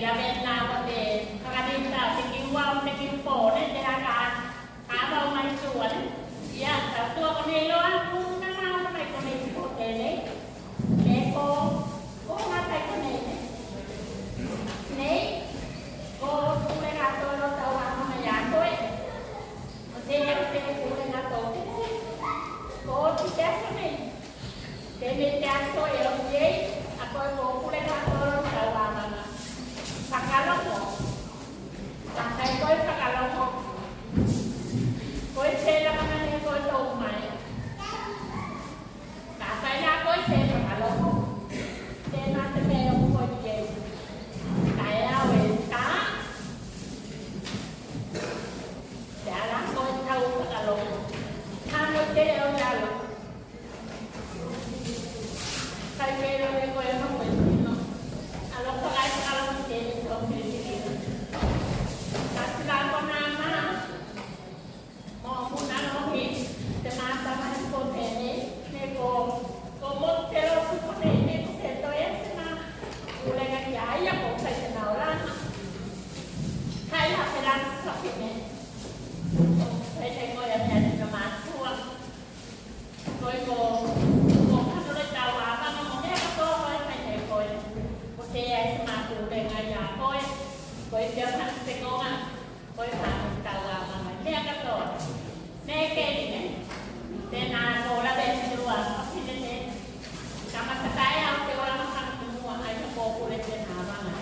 S5: la bella pote cagadita te kiwa te kimpo ne te raga aba mai tua ne ya ta tua con lo aku na na mai con el pote ne ko na tai con ne ko tu le gato lo ta wa ma ya toi o te ya te ku le gato ko ti te ne te me te aso e o ye ako ko ku le gato lo ta wa ma Tagalog mo. Takay ko yung Tagalog mo. Ko'y sila ka na niya ko'y tumay. Takay na ko'y sila Tagalog mo. Kaya natin meron ko ko'y yes. Kaya wenta. Kaya lang ko'y tao Tagalog mo. Hanod kayo yung lalo. Kaya meron niya ko'y ano ko'y sino. Alam ko kahit alam mo din. Kasi lang ko naman, mau muna nohin, teman-teman ko tene, neko, komod pero ko tene, ko seto yan sina, ulay nga yaya ko sa sinauran. Kaya pelan sa kine, kaya ko yan yan naman kuwa. Koy ko ano rin tawagan mo, kaya ko kaya ko yan. Kasi ay sumatulay nga yan ko yan. Koy dia kan tengongan, koy kan tawa mama. Kaya kato, neke ni, tena bola besi luar, sini ni, sama saya aku orang makan semua, ayo populer tena mama.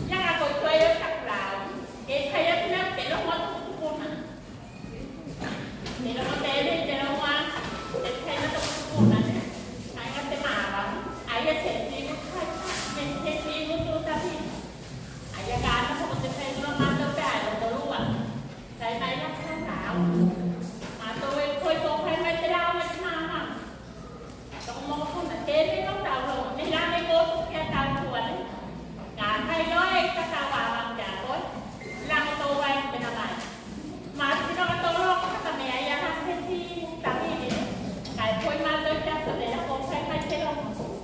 S5: Yang aku coba tak tahu, saya tidak belum mau tukuna, belum mau tele, belum mau, saya nak tukuna, saya temara, ayah sendiri, sendiri itu tapi. Ayah kan aku mesti saya belum masuk ke air keluar. Saya tanya tahu. Atau koi koi macam macam mana? Kalau mau pun nantiต้องtahu loh. Ni lah ni kau kita tahu tuan. Kan saya loh kita tahu orang jatuh. Lang tahu orang benar. Masih nak tahu loh kata ni ayah hasil si tapi ni. Kalau koi masuk jatuh dia kau saya macam loh.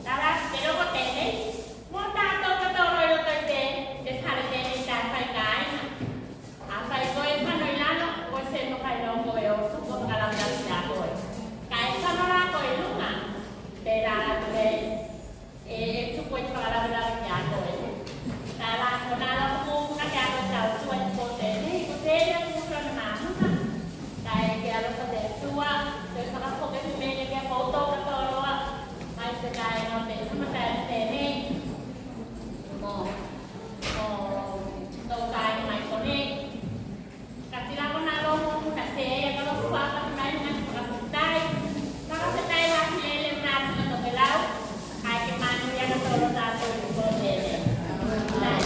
S5: Dalam dia kau tene. Mau tahu loh tu tene. Để thay để trả phải cái phải coi phan nói lá nó coi xem nó phải đâu rồi không có cái làm gì cả rồi cái phan nó ra coi lúc nào để là để chụp quay cho làm nhà rồi tại làคนนั้นเราพูดนักการเราชวนโปรเซสนี่โปรเซสเนี่ยพูดกันมาแต่แกเราก็เด็ดตัวโดยสำหรับพวกที่เป็นแกโฟโต้ก็ตัวเราอ่ะไม่จะได้เราเด็ดธรรมดาแต่นี่มองtàu dài này có nên cả chỉ là con nào luôn cả xe có lúc qua con này này là một tay nó có tay là thì lên ra thì nó phải lau hai cái màn như nó tàu ra từ cơ thể này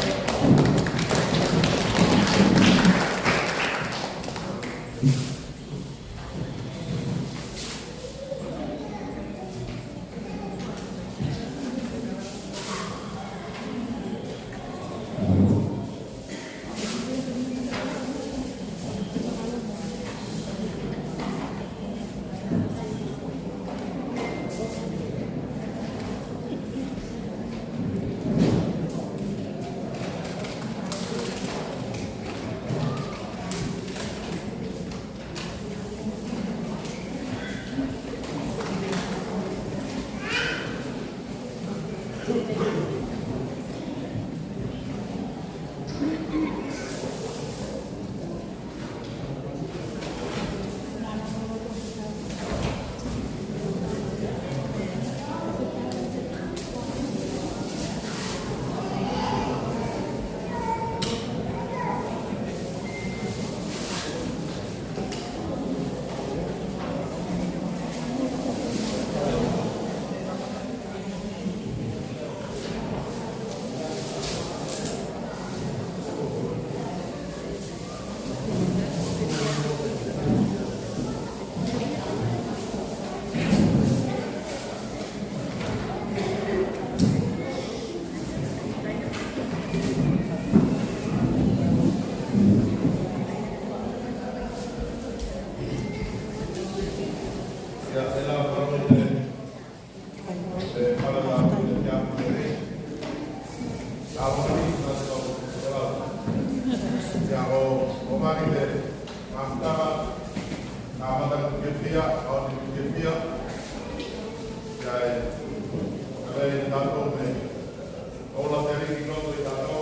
S4: Ya o mari de mafta amada kefia au kefia ya ai tanto me ola teri ki no to tanto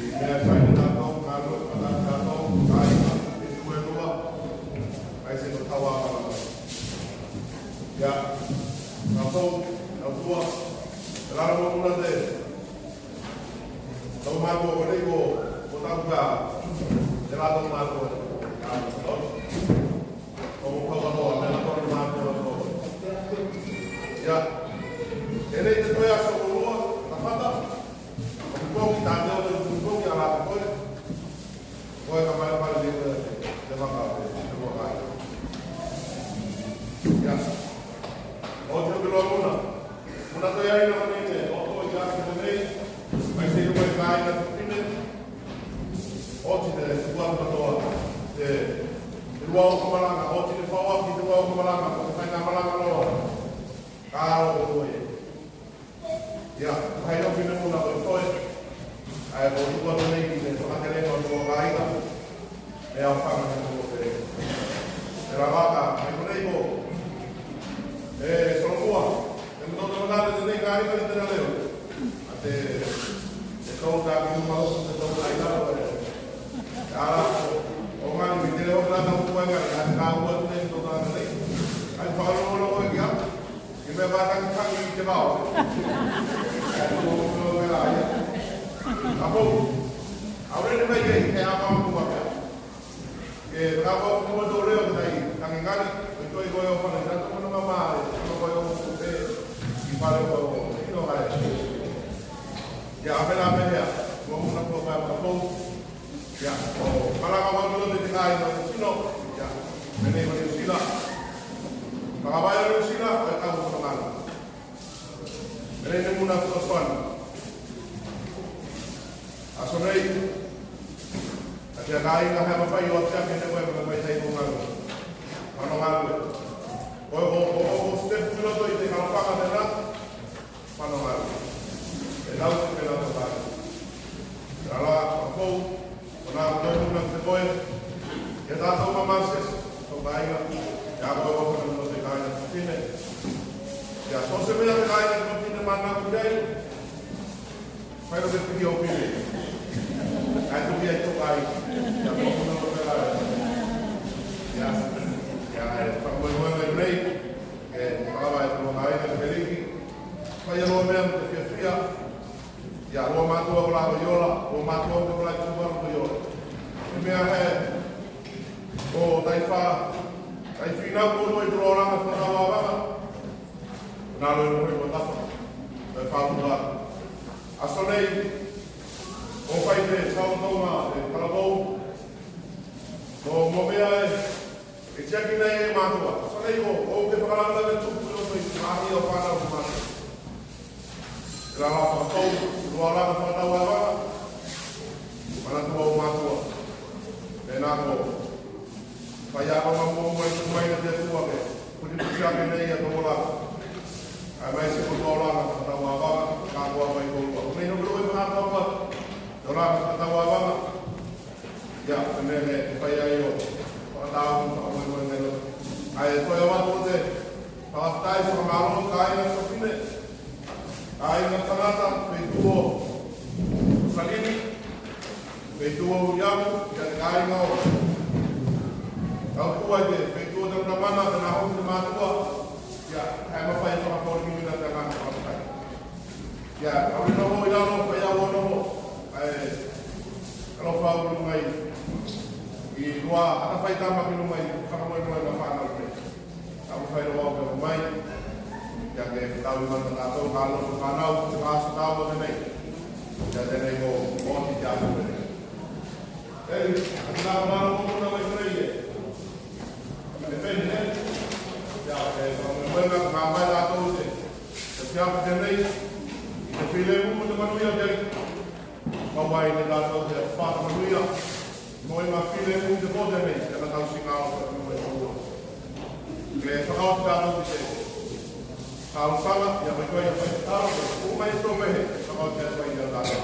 S4: y me sai tanto carlo tanto ai itu elua ai se no tawa ya tanto tua la mo de tau mago ko dei ko tau ga de la tau mago como kau no na ko mago no ya ele te toya so ko na fata ko kita de ko ya la ko ka para de va ka ya otro que lo una toya ina ko ni otro ya que nei vai ser uma gaia do primeiro ótimo de igual para de igual como lá ótimo de falar que igual como lá porque vai na malanga no caro do ya vai no fim do lado foi aí vou igual do nem que tô aquele no gaia é a fama que eu vou era lá aí por aí vou só boa não tô nada de nem gaia que ele leu até kau dah minum malu untuk lain lah. Kalau orang ni bila orang nak buat kan, ada kau tu yang tu kan ni. Ada kalau orang dia, kita bahkan kami kita bawa. Kalau orang lain, apa? Awak ni baik ni apa aku buat? Kalau aku tu orang ni, kami kan itu itu yang apa ni? Kita tu nama apa? Kita yang tu di paling bawah. Itu ada. Ya, apa ya? Mau nak buat apa? Ya, kalau kamu belum ditinggal di sini, ya, ini masih sila. Kalau bayar di sila, kamu tenang. Ini muna sesuatu. Asalnya, ada kaya nggak apa yang siap ini boleh berbaik saya bunga. Mana mana? Oh, step dulu tu itu kalau pakai dengan mana mana? Lalu kita lakukan. Kalau aku pernah melakukan sebuah, kita tahu memasak, tahu baiklah. Ya aku akan memasak kaya seperti ya sosial media kaya seperti mana budaya. Saya sudah pergi opini. Aku dia itu baik. Ya aku melakukan. Ya pembunuhan baik. Kalau itu kaya seperti saya luar biasa. Ya, lo mato a la yola, lo mato a la chuva a yola. Me a o taifa, taifina ko no programa para baba. Na lo no ko tapa. E fa mula. Asonei o fai de sao toma, para bo. No movea e cheki nei mato. Asonei o ke para la de chuva no foi mari o para o mato. Kalau kau luar apa tahu apa, mana tu bau matua, dan aku, saya orang mau main dia tu apa, kudu siapa ni ya tu orang, amai si kudu orang tahu apa, kau apa itu, ini nombor apa, orang tahu apa, ya sebenarnya saya yo, orang tahu apa itu, ayat saya waktu tu, kalau tahu pengaruh kaya seperti ni. Ai na tanata feituo salini feituo yamu ya ai no au kuai de feituo de na mana na hon de matua ya ai ma fai pa por mi na tanga pa ya au no ho ya no pa ya wo no ai kalau fa wo mai i lua ana fai tama mi no mai fa mo no na fa na au fai ro wa mai ya que tahu mana tahu kalau kalau kasih tahu ni, jadi ni mau tidak boleh. Jadi kita malam pun nak beri ye. Depende. Ya, kalau mereka ngambil atau tu, setiap jenis, film pun manusia jadi. Bawa ini datang dari far manusia. Mau yang film pun juga jadi. Kita tahu singal manusia. Kalau kalau datang tu. Kalau salah, ya mereka yang tahu, rumah itu meh, kalau saya yang datang.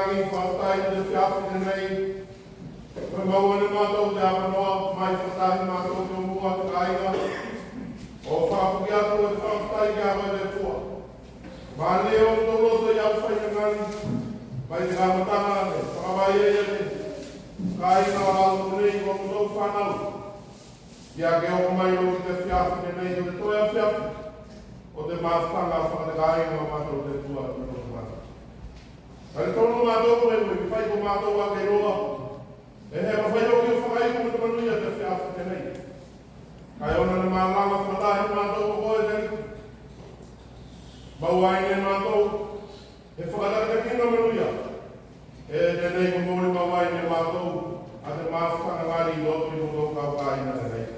S4: ngangi whautai te whiawhi nei. Koe maua ne mātou te apanoa, mai whatahi mātou te mua te aiga. O whaapuki atu e whautai kia koe te tua. Mā leo tō roto i au whai ngani. Mai te kāmatanga ane, whakawai e ane. Ka ina o alu nei ko mtou whanau. Kia ke o mai o ki te whiawhi nei o te toia whiawhi. O te māwhanga whakataka inga o mātou te tua i roto mātou. Kare tono mātou koe koe, ki whai ko mātou a kei roa. E he mawhai o ki o whakai ko te manuia te whiawhi nei. Kai ona na mālanga whatahi mātou ko koe teri. Mauaine mātou, he whakataka kinga manuia. E tenei ko mōri mauaine mātou, a te māwhanga ngāri i loto i roto kaukaina tenei.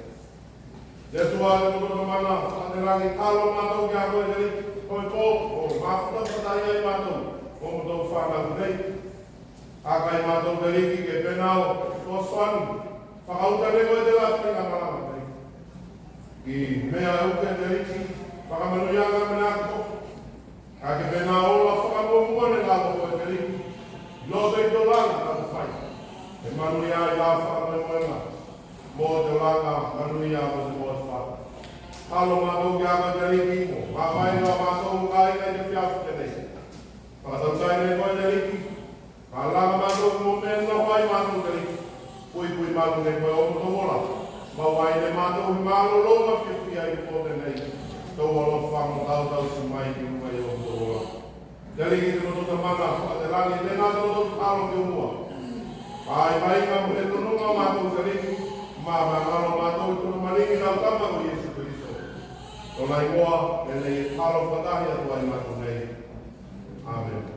S4: Te tua te motoka mana, a te rangi talo mātou ki a koe teri, koe tō, o māwhata whatai ai mātou. O motou whanau nei. A kai mātou te riki ke penao, o swanu. Whakauta ne koe te whawhinga marama nei. Ki mea uke te riki, whakamanuianga menako. Ka ke penao la whakamomua ne ngāko koe te riki. Loto i tō langa na te whai. E manuia i la whakamoemoenga. Mō te langa, manuia mo te mō te whaka. Talo mātou ki a koe te riki mo. Mā whainga mātou kai nei te whiawhi te nei. Whakatautai nei koe te riki. Ka langa mātou mō mea na whai mātou te riki. Pui mātou nei koe o moto mola. Mawai nei mātou hi mālo longa whiwhia i po te nei. Tau alo whango tau si mai ki umai o moto mola. Te riki te moto ta mana, whakate rangi te nā tō tālo ki umua. Ai mai ngā mo he tonunga mātou te riki. Mā ngālo mātou i tono maringi nau tama o Jesu Christo. Tō nai moa, e nei tālo whatahi atu ai mātou nei. Amen.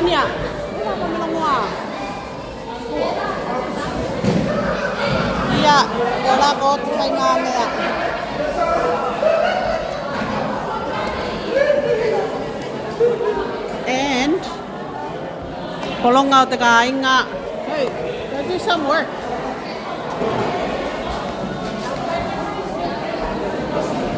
S1: niya. Wala pa man mo ah. Iya, wala ko kay ngame ah. And kulong nga te kain nga. Hey, let's do some work.